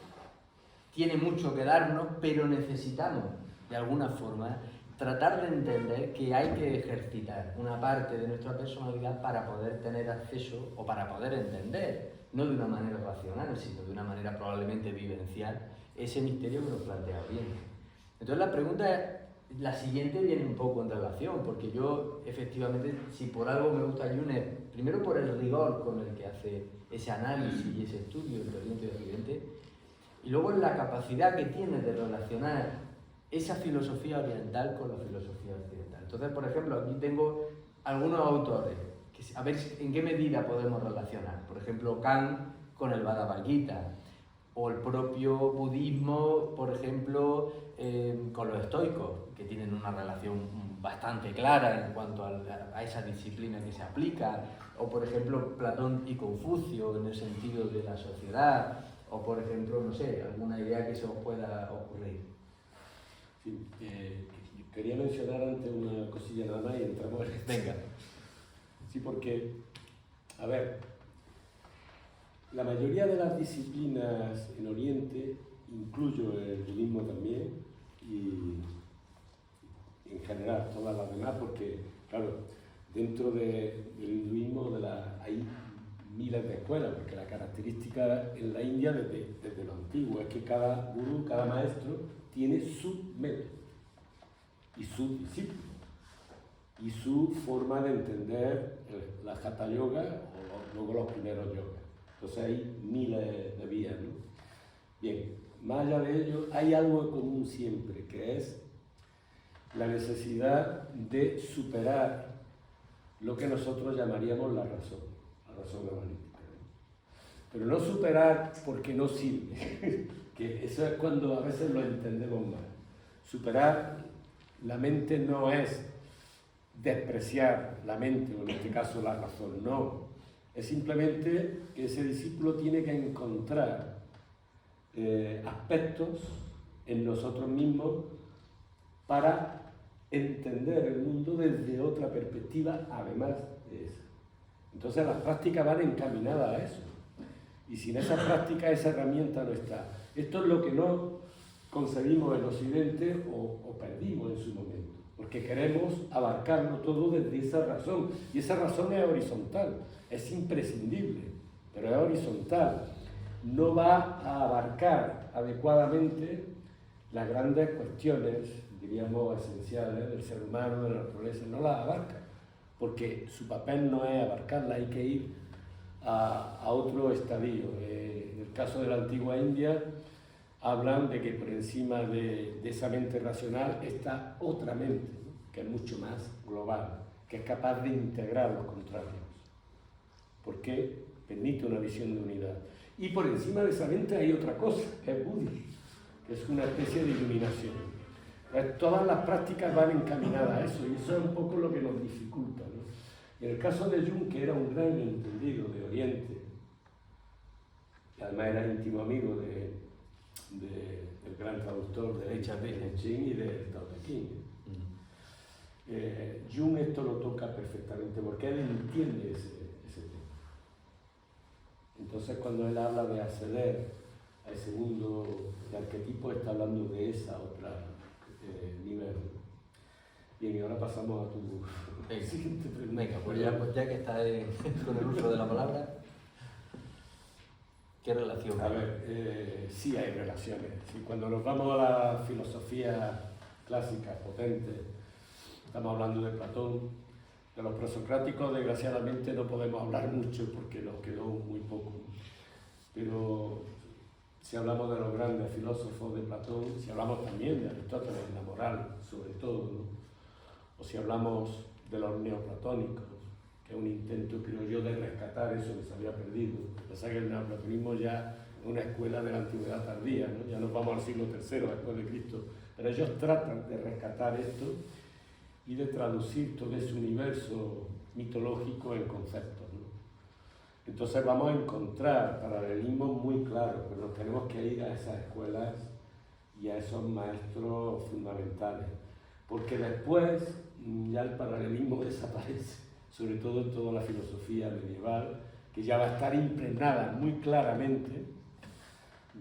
tiene mucho que darnos, pero necesitamos, de alguna forma, tratar de entender que hay que ejercitar una parte de nuestra personalidad para poder tener acceso o para poder entender, no de una manera racional, sino de una manera probablemente vivencial, ese misterio que nos plantea Oriente. Entonces la pregunta, la siguiente viene un poco en relación, porque yo efectivamente, si por algo me gusta Jung, primero por el rigor con el que hace ese análisis y ese estudio entre Oriente y Occidente, y luego en la capacidad que tiene de relacionar esa filosofía oriental con la filosofía occidental. Entonces, por ejemplo, aquí tengo algunos autores, a ver en qué medida podemos relacionar. Por ejemplo, Kant con el Bhagavad Gita, o el propio budismo, por ejemplo, con los estoicos, que tienen una relación bastante clara en cuanto a esa disciplina que se aplica, o por ejemplo Platón y Confucio en el sentido de la sociedad, o por ejemplo, no sé, alguna idea que se os pueda ocurrir. Sí, quería mencionar antes una cosilla nada más y entramos en esto. Venga. Sí, porque, a ver, la mayoría de las disciplinas en Oriente, incluyo el budismo también, y en general todas las demás, porque, claro, dentro del hinduismo hay miles de escuelas, porque la característica en la India desde lo antiguo es que cada gurú, cada maestro, tiene su método y su discípulo y su forma de entender la Hatha Yoga o luego los primeros yogas. Entonces hay miles de vías, ¿no? Bien, más allá de ello, hay algo en común siempre, que es la necesidad de superar lo que nosotros llamaríamos la razón analítica, ¿no? Pero no superar porque no sirve, que eso es cuando a veces lo entendemos mal. Superar la mente no es despreciar la mente, o en este caso la razón, no. Es simplemente que ese discípulo tiene que encontrar aspectos en nosotros mismos para entender el mundo desde otra perspectiva, además de esa. Entonces las prácticas van encaminadas a eso. Y sin esa práctica, esa herramienta no está. Esto es lo que no concebimos en Occidente o perdimos en su momento, porque queremos abarcarlo todo desde esa razón. Y esa razón es horizontal, es imprescindible, pero es horizontal. No va a abarcar adecuadamente las grandes cuestiones, diríamos, esenciales del ser humano, de la naturaleza, no las abarca, porque su papel no es abarcarla, hay que ir a otro estadio. En el caso de la antigua India, hablan de que por encima de esa mente racional está otra mente, ¿no? Que es mucho más global, que es capaz de integrar los contrarios, porque permite una visión de unidad. Y por encima de esa mente hay otra cosa, que es Buddhi, que es una especie de iluminación. Entonces, todas las prácticas van encaminadas a eso, y eso es un poco lo que nos dificulta, ¿no? Y en el caso de Jung, que era un gran entendido de Oriente, y además era íntimo amigo del gran traductor de Richard Wittgenstein y de Tao Te Ching, Jung esto lo toca perfectamente, porque él entiende ese tema. Entonces, cuando él habla de acceder a ese mundo de arquetipos, está hablando de esa otra nivel. Bien, y ahora pasamos a tu siguiente pregunta. Venga, pues ya que está con el uso de la palabra, ¿qué relación A hay? ver, sí hay relaciones. Sí, cuando nos vamos a la filosofía clásica, potente, estamos hablando de Platón. De los presocráticos, desgraciadamente, no podemos hablar mucho porque nos quedó muy poco. Pero si hablamos de los grandes filósofos de Platón, si hablamos también de Aristóteles, la moral, sobre todo, ¿no? O si hablamos de los neoplatónicos, que es un intento, creo yo, de rescatar eso que se había perdido. Lo que pasa es que el neoplatonismo ya es una escuela de la antigüedad tardía, ¿no? Ya nos vamos al siglo III después de Cristo. Pero ellos tratan de rescatar esto y de traducir todo ese universo mitológico en conceptos, ¿no? Entonces vamos a encontrar paralelismos muy claros, pero nos tenemos que ir a esas escuelas y a esos maestros fundamentales, porque después ya el paralelismo desaparece, sobre todo en toda la filosofía medieval, que ya va a estar impregnada muy claramente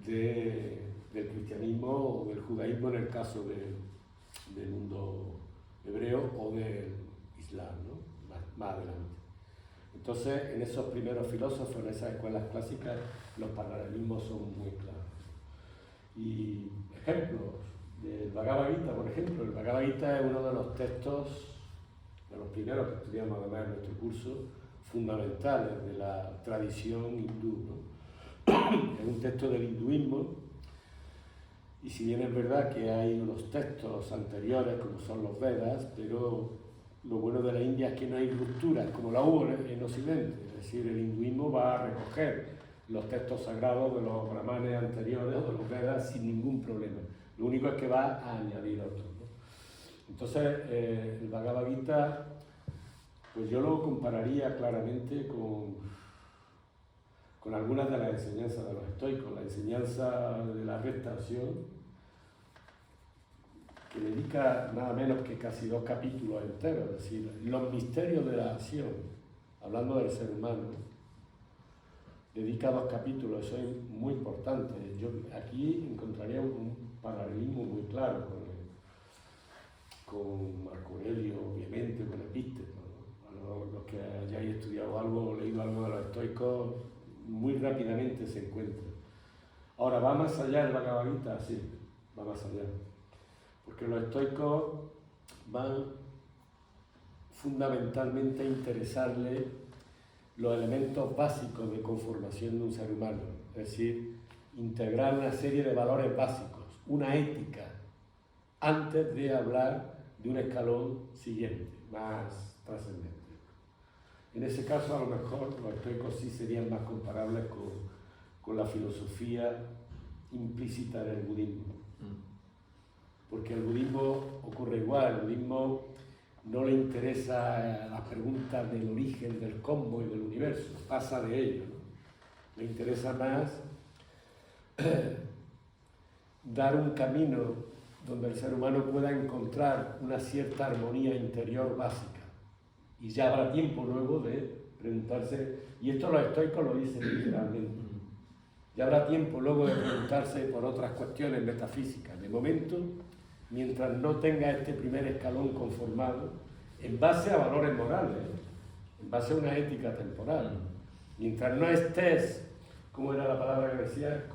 del cristianismo o del judaísmo en el caso del mundo hebreo o del Islam, ¿no? Más adelante. Entonces, en esos primeros filósofos, en esas escuelas clásicas, los paralelismos son muy claros. Y ejemplos del Bhagavad Gita, por ejemplo, el Bhagavad Gita es uno de los textos, de los primeros que estudiamos además en nuestro curso, fundamentales de la tradición hindú, ¿no? Es un texto del hinduismo. Y si bien es verdad que hay unos textos anteriores, como son los Vedas, pero lo bueno de la India es que no hay rupturas, como la hubo en Occidente. Es decir, el hinduismo va a recoger los textos sagrados de los brahmanes anteriores o de los Vedas sin ningún problema. Lo único es que va a añadir otros, ¿no? Entonces, el Bhagavad Gita, pues yo lo compararía claramente con algunas de las enseñanzas de los estoicos, la enseñanza de la recta acción, que dedica nada menos que casi 2 capítulos enteros, es decir, los misterios de la acción, hablando del ser humano, dedica 2 capítulos, eso es muy importante. Yo aquí encontraría un paralelismo muy claro con Marco Aurelio, obviamente, con Epícteto, ¿no? Los que hayáis estudiado algo o leído algo de los estoicos, muy rápidamente se encuentra. Ahora, ¿va más allá el Bhagavad Gita? Sí, va más allá. Porque los estoicos van fundamentalmente a interesarle los elementos básicos de conformación de un ser humano. Es decir, integrar una serie de valores básicos, una ética, antes de hablar de un escalón siguiente, más trascendente. En ese caso, a lo mejor, los estoicos sí serían más comparables con la filosofía implícita del budismo. Porque el budismo ocurre igual, el budismo no le interesa las preguntas del origen del cosmos y del universo, pasa de ello, ¿no? Le interesa más dar un camino donde el ser humano pueda encontrar una cierta armonía interior básica. Y ya habrá tiempo luego de preguntarse, y esto los estoicos lo dicen literalmente, ya habrá tiempo luego de preguntarse por otras cuestiones metafísicas. De momento, mientras no tenga este primer escalón conformado, en base a valores morales, en base a una ética temporal, mientras no estés, ¿cómo era la palabra que decía?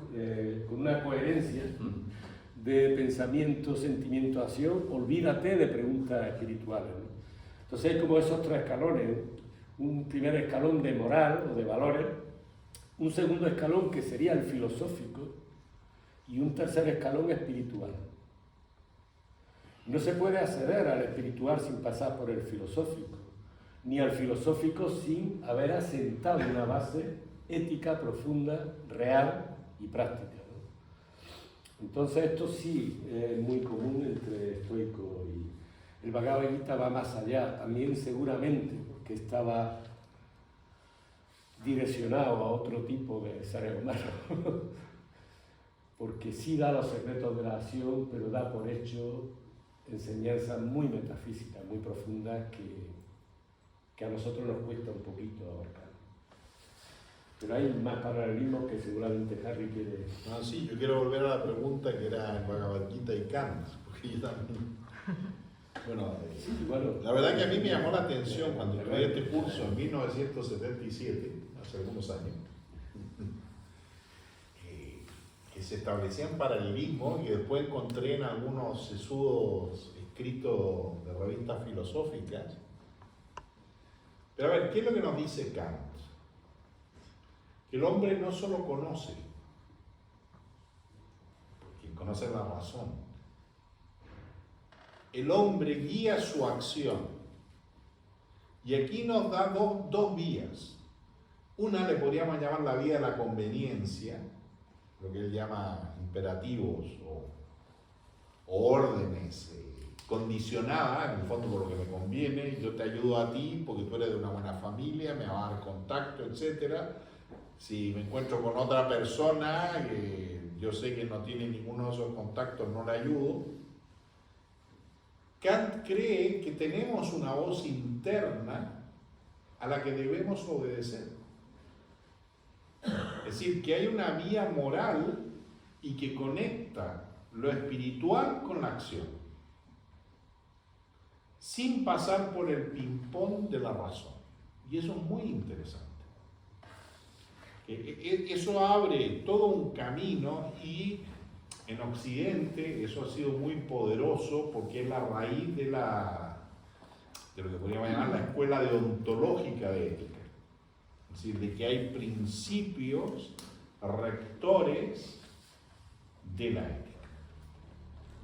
Con una coherencia de pensamiento, sentimiento, acción, olvídate de preguntas espirituales, ¿no? Entonces hay como esos 3 escalones, un primer escalón de moral o de valores, un segundo escalón que sería el filosófico y un tercer escalón espiritual. No se puede acceder al espiritual sin pasar por el filosófico, ni al filosófico sin haber asentado una base ética profunda, real y práctica, ¿no? Entonces esto sí es muy común entre estoico y el Bhagavad Gita va más allá, también seguramente porque estaba direccionado a otro tipo de seres humanos, porque sí da los secretos de la acción, pero da por hecho enseñanzas muy metafísicas, muy profundas que a nosotros nos cuesta un poquito abarcar. Pero hay más paralelismos que seguramente Harry quiere. Ah, sí, yo quiero volver a la pregunta que era en Bhagavad Gita y Kant, porque yo también Bueno, Bueno, la verdad que a mí me llamó la atención cuando estudié este curso en 1977, hace algunos años, que se establecían paralelismos y después encontré en algunos sesudos escritos de revistas filosóficas. Pero a ver, ¿qué es lo que nos dice Kant? Que el hombre no solo conoce, porque conoce la razón. El hombre guía su acción. Y aquí nos da dos vías. Una le podríamos llamar la vía de la conveniencia, lo que él llama imperativos o órdenes condicionadas, en el fondo por lo que me conviene. Yo te ayudo a ti porque tú eres de una buena familia, me vas a dar contacto, etc. Si me encuentro con otra persona que yo sé que no tiene ninguno de esos contactos, no le ayudo. Kant cree que tenemos una voz interna a la que debemos obedecer. Es decir, que hay una vía moral y que conecta lo espiritual con la acción, sin pasar por el ping-pong de la razón. Y eso es muy interesante. Eso abre todo un camino y en Occidente eso ha sido muy poderoso porque es la raíz de lo que podríamos llamar la escuela deontológica de ética. Es decir, de que hay principios rectores de la ética.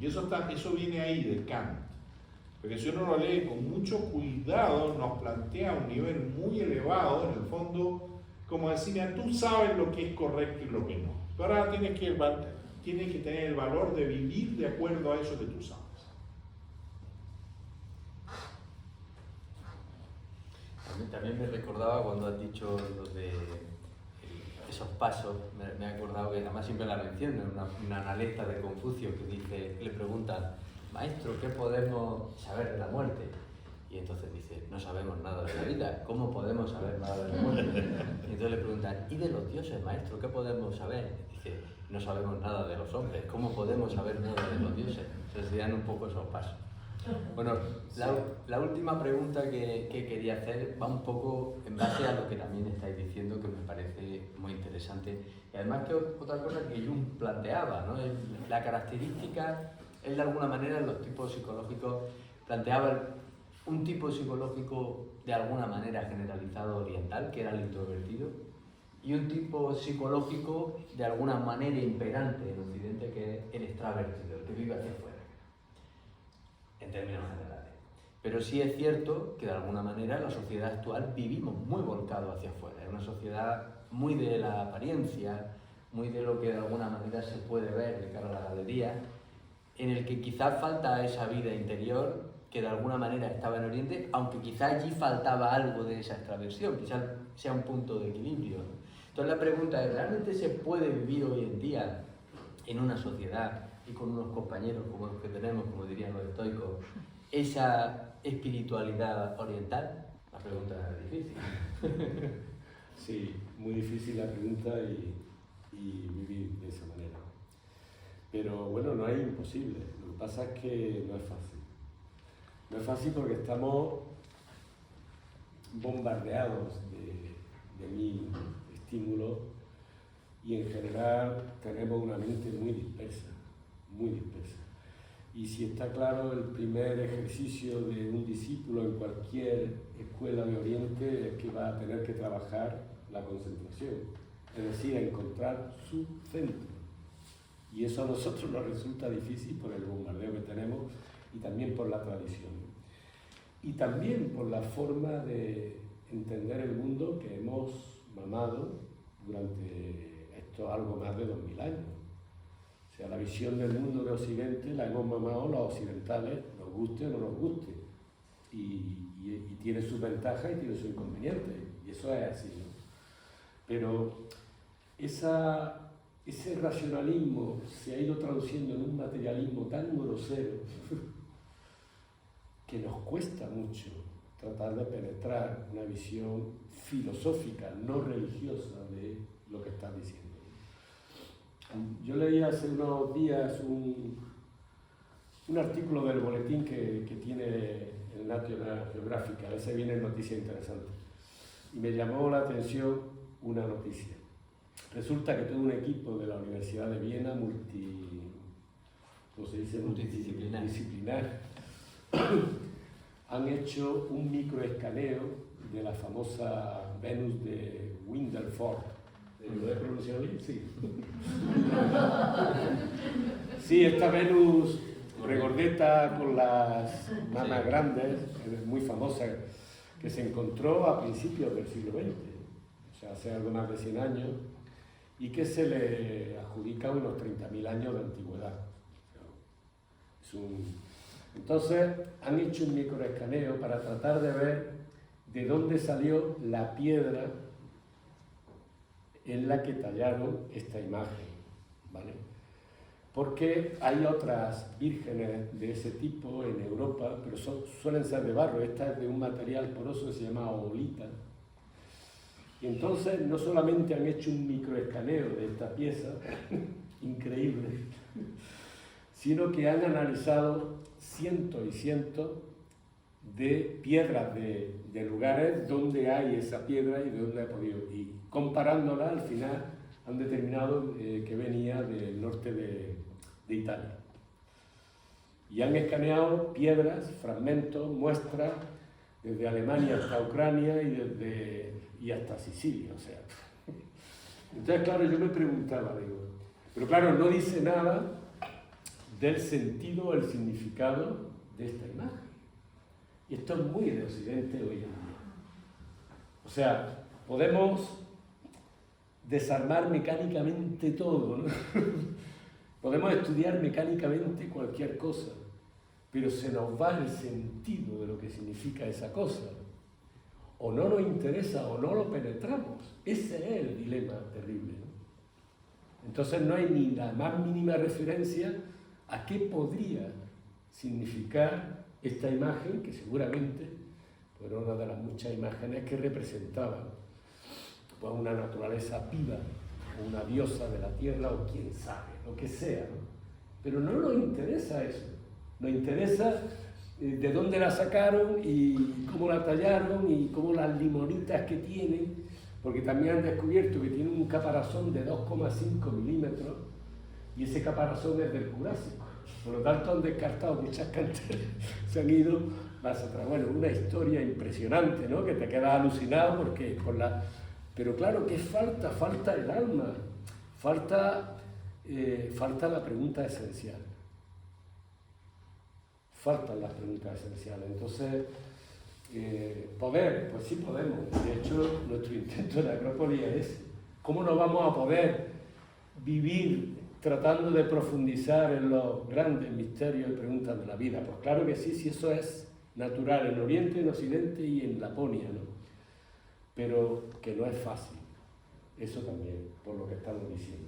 Y eso viene ahí de Kant. Porque si uno lo lee con mucho cuidado, nos plantea un nivel muy elevado, en el fondo, como decir, mira, tú sabes lo que es correcto y lo que no. Pero ahora tienes que tener el valor de vivir de acuerdo a eso que tú sabes. También me recordaba cuando has dicho lo de esos pasos, me he acordado que además siempre la menciono, una analecta de Confucio que dice, le preguntan, maestro, ¿qué podemos saber de la muerte? Y entonces dice, no sabemos nada de la vida, ¿cómo podemos saber nada de la muerte? Y entonces le preguntan, ¿y de los dioses, maestro, qué podemos saber? Y dice, no sabemos nada de los hombres, ¿cómo podemos saber nada de los dioses? Entonces serían un poco esos pasos. Bueno, la última pregunta que quería hacer va un poco en base a lo que también estáis diciendo, que me parece muy interesante. Y además que otra cosa que Jung planteaba, ¿no? La característica, él de alguna manera en los tipos psicológicos planteaba un tipo psicológico de alguna manera generalizado oriental, que era el introvertido, y un tipo psicológico de alguna manera imperante en Occidente, que es el extravertido, el que vive hacia afuera, en términos generales. Pero sí es cierto que de alguna manera en la sociedad actual vivimos muy volcados hacia afuera. Es una sociedad muy de la apariencia, muy de lo que de alguna manera se puede ver de cara a la galería, en el que quizás falta esa vida interior que de alguna manera estaba en Oriente, aunque quizás allí faltaba algo de esa extraversión, quizás sea un punto de equilibrio. Entonces la pregunta es, ¿realmente se puede vivir hoy en día en una sociedad y con unos compañeros como los que tenemos, como dirían los estoicos, esa espiritualidad oriental? La pregunta es difícil. Sí, muy difícil la pregunta y vivir de esa manera. Pero bueno, no es imposible. Lo que pasa es que no es fácil. No es fácil porque estamos bombardeados de mil estímulos y en general tenemos una mente muy dispersa, muy dispersa. Y si está claro, el primer ejercicio de un discípulo en cualquier escuela de Oriente es que va a tener que trabajar la concentración, es decir, encontrar su centro. Y eso a nosotros nos resulta difícil por el bombardeo que tenemos y también por la tradición. Y también por la forma de entender el mundo que hemos mamado durante estos algo más de 2000 años. O sea, la visión del mundo de Occidente la hemos mamado los occidentales, nos guste o no nos guste. Y tiene sus ventajas y tiene sus inconvenientes. Y eso es así, ¿no? Pero ese racionalismo se ha ido traduciendo en un materialismo tan grosero que nos cuesta mucho tratar de penetrar una visión filosófica, no religiosa, de lo que estás diciendo. Yo leí hace unos días un artículo del boletín que tiene el National Geographic, a veces vienen noticias interesantes. Y me llamó la atención una noticia. Resulta que todo un equipo de la Universidad de Viena, multidisciplinar, han hecho un microescaneo de la famosa Venus de Windelford. ¿Lo he pronunciado bien? Sí. Sí, esta Venus regordeta con las mamas grandes, es muy famosa, que se encontró a principios del siglo XX, o sea, hace algo más de 100 años, y que se le adjudica unos 30.000 años de antigüedad. Entonces, han hecho un microescaneo para tratar de ver de dónde salió la piedra en la que tallaron esta imagen, ¿vale? Porque hay otras vírgenes de ese tipo en Europa, pero suelen ser de barro. Esta es de un material poroso que se llama oolita. Y entonces no solamente han hecho un microescaneo de esta pieza, increíble, sino que han analizado cientos y cientos de piedras de lugares donde hay esa piedra y de dónde ha podido. Y comparándola, al final han determinado que venía del norte de Italia. Y han escaneado piedras, fragmentos, muestras, desde Alemania hasta Ucrania y hasta Sicilia. O sea. Entonces, claro, yo me preguntaba, digo, pero claro, no dice nada del sentido o el significado de esta imagen. Y esto es muy de Occidente hoy en día. O sea, podemos desarmar mecánicamente todo, ¿no? Podemos estudiar mecánicamente cualquier cosa, pero se nos va el sentido de lo que significa esa cosa. O no nos interesa o no lo penetramos. Ese es el dilema terrible, ¿no? Entonces no hay ni la más mínima referencia a qué podría significar esta imagen, que seguramente era una de las muchas imágenes que representaban pues, una naturaleza viva, o una diosa de la tierra, o quién sabe, lo que sea, ¿no? Pero no nos interesa eso, nos interesa de dónde la sacaron y cómo la tallaron y cómo las limonitas que tienen, porque también han descubierto que tiene un caparazón de 2,5 milímetros y ese caparazón es del Jurásico. Por lo tanto han descartado muchas canteras, se han ido más atrás. Bueno, una historia impresionante, ¿no? Que te quedas alucinado porque con la... Pero claro, ¿qué falta? Falta el alma, falta la pregunta esencial. Faltan las preguntas esenciales. Entonces, poder, pues sí podemos. De hecho, nuestro intento en la Acrópolis es cómo no vamos a poder vivir tratando de profundizar en los grandes misterios y preguntas de la vida. Pues claro que sí, si eso es natural en Oriente, en Occidente y en Laponia, ¿no? Pero que no es fácil. Eso también, por lo que estamos diciendo.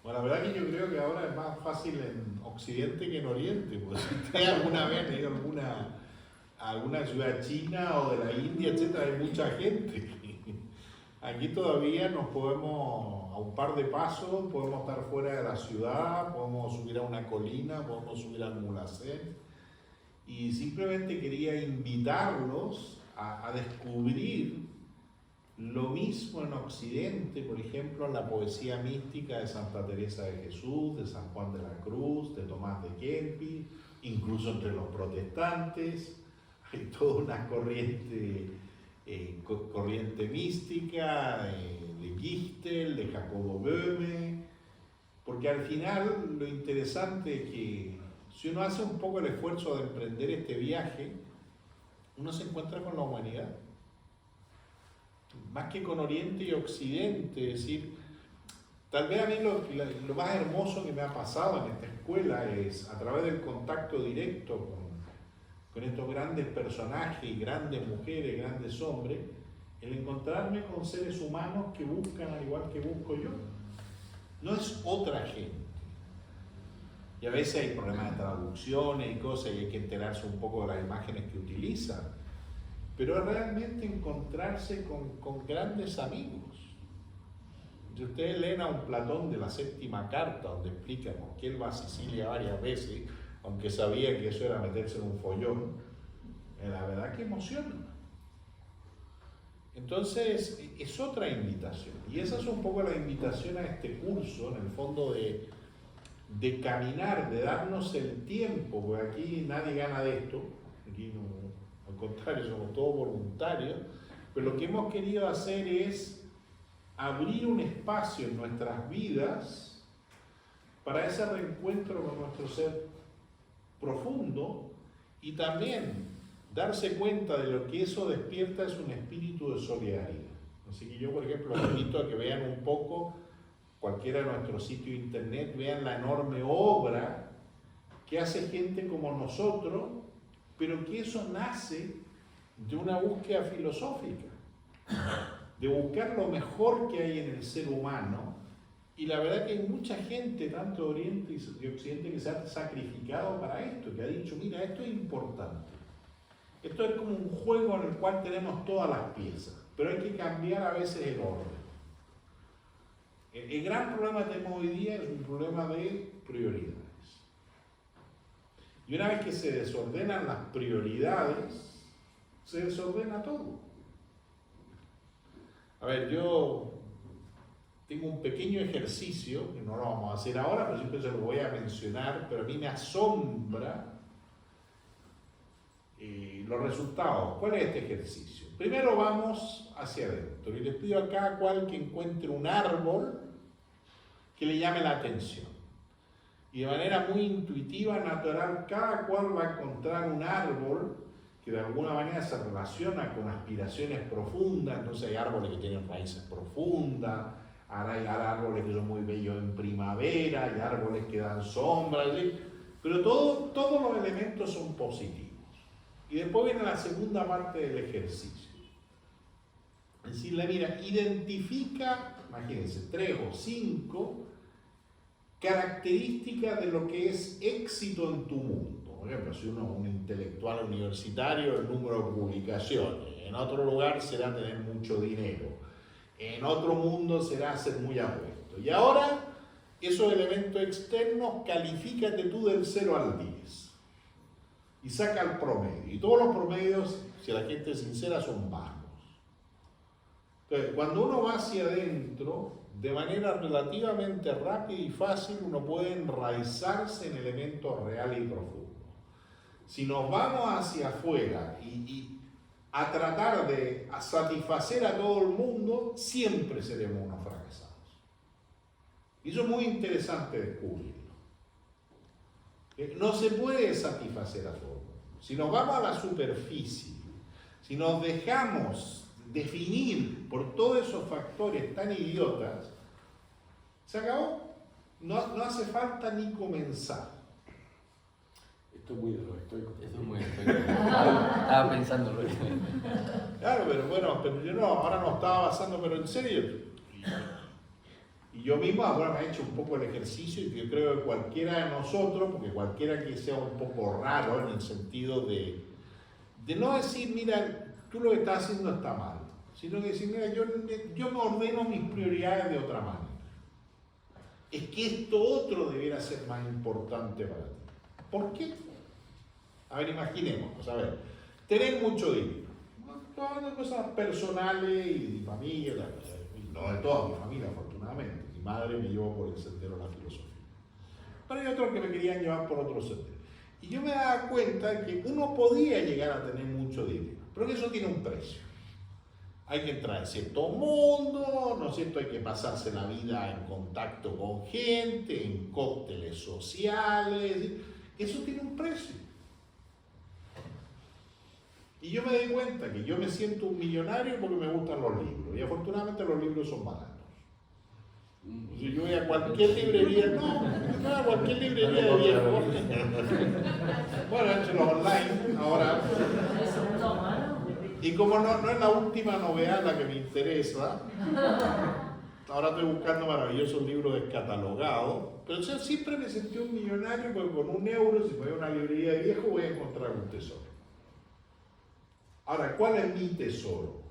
Bueno, la verdad que yo creo que ahora es más fácil en Occidente que en Oriente, pues si usted alguna vez ha ido a alguna ciudad china o de la India, etcétera, hay mucha gente. Aquí todavía nos podemos, a un par de pasos, podemos estar fuera de la ciudad, podemos subir a una colina, podemos subir al Mulhacén. Y simplemente quería invitarlos a descubrir lo mismo en Occidente, por ejemplo, en la poesía mística de Santa Teresa de Jesús, de San Juan de la Cruz, de Tomás de Kempis, incluso entre los protestantes. Hay toda una corriente mística de Gichtel, de Jacobo Böhme, porque al final lo interesante es que si uno hace un poco el esfuerzo de emprender este viaje, uno se encuentra con la humanidad, más que con Oriente y Occidente. Es decir, tal vez a mí lo más hermoso que me ha pasado en esta escuela es, a través del contacto directo con estos grandes personajes, grandes mujeres, grandes hombres, el encontrarme con seres humanos que buscan al igual que busco yo. No es otra gente. Y a veces hay problemas de traducciones y cosas y hay que enterarse un poco de las imágenes que utilizan. Pero es realmente encontrarse con grandes amigos. Si ustedes leen a un Platón de la séptima carta, donde explica por qué él va a Sicilia varias veces, aunque sabía que eso era meterse en un follón, la verdad que emociona. Entonces, es otra invitación. Y esa es un poco la invitación a este curso, en el fondo de caminar, de darnos el tiempo, porque aquí nadie gana de esto, aquí no, al contrario, somos todos voluntarios, pero lo que hemos querido hacer es abrir un espacio en nuestras vidas para ese reencuentro con nuestro ser profundo y también darse cuenta de lo que eso despierta es un espíritu de solidaridad. Así que yo, por ejemplo, les invito a que vean un poco, cualquiera de nuestros sitios de internet, vean la enorme obra que hace gente como nosotros, pero que eso nace de una búsqueda filosófica, de buscar lo mejor que hay en el ser humano. Y la verdad que hay mucha gente, tanto de Oriente y de Occidente, que se ha sacrificado para esto, que ha dicho, mira, esto es importante. Esto es como un juego en el cual tenemos todas las piezas, pero hay que cambiar a veces el orden. El gran problema que tenemos hoy día es un problema de prioridades. Y una vez que se desordenan las prioridades, se desordena todo. A ver, yo tengo un pequeño ejercicio, que no lo vamos a hacer ahora, pero siempre se lo voy a mencionar, pero a mí me asombra los resultados. ¿Cuál es este ejercicio? Primero vamos hacia adentro y les pido a cada cual que encuentre un árbol que le llame la atención. Y de manera muy intuitiva, natural, cada cual va a encontrar un árbol que de alguna manera se relaciona con aspiraciones profundas. Entonces hay árboles que tienen raíces profundas, ahora hay árboles que son muy bellos en primavera, hay árboles que dan sombra, ¿sí? Pero todos los elementos son positivos. Y después viene la segunda parte del ejercicio. Decirle, mira, identifica, imagínense, 3 o 5 características de lo que es éxito en tu mundo. Por ejemplo, si uno es un intelectual universitario, el número de publicaciones. En otro lugar será tener mucho dinero. En otro mundo será ser muy apuesto. Y ahora, esos elementos externos, califícate tú del 0 al 10. Y saca el promedio. Y todos los promedios, si la gente es sincera, son bajos. Entonces, cuando uno va hacia adentro, de manera relativamente rápida y fácil, uno puede enraizarse en elementos reales y profundos. Si nos vamos hacia afuera y a tratar de satisfacer a todo el mundo, siempre seremos unos fracasados. Y eso es muy interesante descubrirlo. No se puede satisfacer a todos. Si nos vamos a la superficie, si nos dejamos definir por todos esos factores tan idiotas, se acabó. No hace falta ni comenzar. Esto es muy de lo estoico. Eso es muy estoico. Estaba pensando. Claro, pero bueno, pero yo no, ahora no estaba basando, pero en serio. Y yo mismo ahora me he hecho un poco el ejercicio y yo creo que cualquiera de nosotros, porque cualquiera que sea un poco raro en el sentido de no decir, mira, tú lo que estás haciendo está mal, sino que decir, mira, yo me ordeno mis prioridades de otra manera. Es que esto otro debiera ser más importante para ti. ¿Por qué? A ver, imaginemos, a ver, tener mucho dinero, todas las cosas personales y de familia, no de toda mi familia, afortunadamente. Mi madre me llevó por el sendero de la filosofía. Pero hay otros que me querían llevar por otro sendero. Y yo me daba cuenta de que uno podía llegar a tener mucho dinero, pero que eso tiene un precio. Hay que entrar en cierto mundo, ¿no es cierto? Hay que pasarse la vida en contacto con gente, en cócteles sociales. Eso tiene un precio. Y yo me di cuenta que yo me siento un millonario porque me gustan los libros. Y afortunadamente los libros son baratos. Si yo voy a cualquier librería, no, a cualquier librería de viejo. Bueno, he hecho los online ahora. Y como no es la última novedad la que me interesa, ahora estoy buscando maravillosos libros descatalogados, pero yo siempre me sentí un millonario porque con €1, si voy a una librería de viejo, voy a encontrar un tesoro. Ahora, ¿cuál es mi tesoro?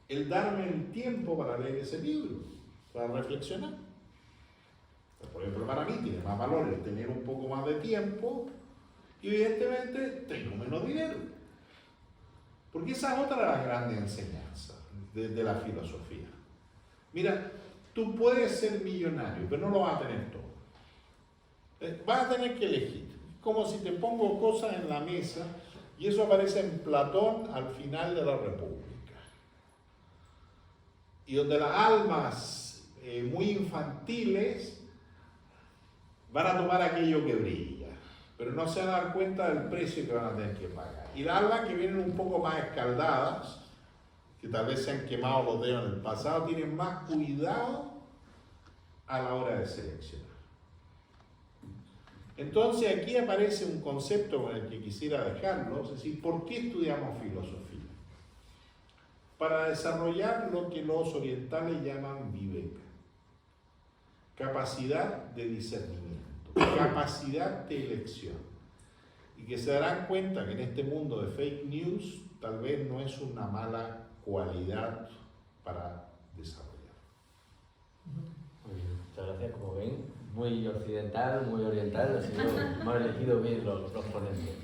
El darme el tiempo para leer ese libro. para reflexionar. Por ejemplo, para mí tiene más valor el tener un poco más de tiempo y evidentemente tengo menos dinero. Porque esa es otra de las grandes enseñanzas de la filosofía. Mira, tú puedes ser millonario, pero no lo vas a tener todo. Vas a tener que elegir. Como si te pongo cosas en la mesa, y eso aparece en Platón al final de la República. Y donde las almas muy infantiles van a tomar aquello que brilla, pero no se van a dar cuenta del precio que van a tener que pagar. Y las almas que vienen un poco más escaldadas, que tal vez se han quemado los dedos en el pasado, tienen más cuidado a la hora de seleccionar. Entonces aquí aparece un concepto con el que quisiera dejarlo, es decir, ¿por qué estudiamos filosofía? Para desarrollar lo que los orientales llaman viveka, capacidad de discernimiento, capacidad de elección, y que se darán cuenta que en este mundo de fake news tal vez no es una mala cualidad para desarrollar. Muy bien, muchas gracias. Como ven, muy occidental, muy oriental, así que hemos elegido bien los ponentes.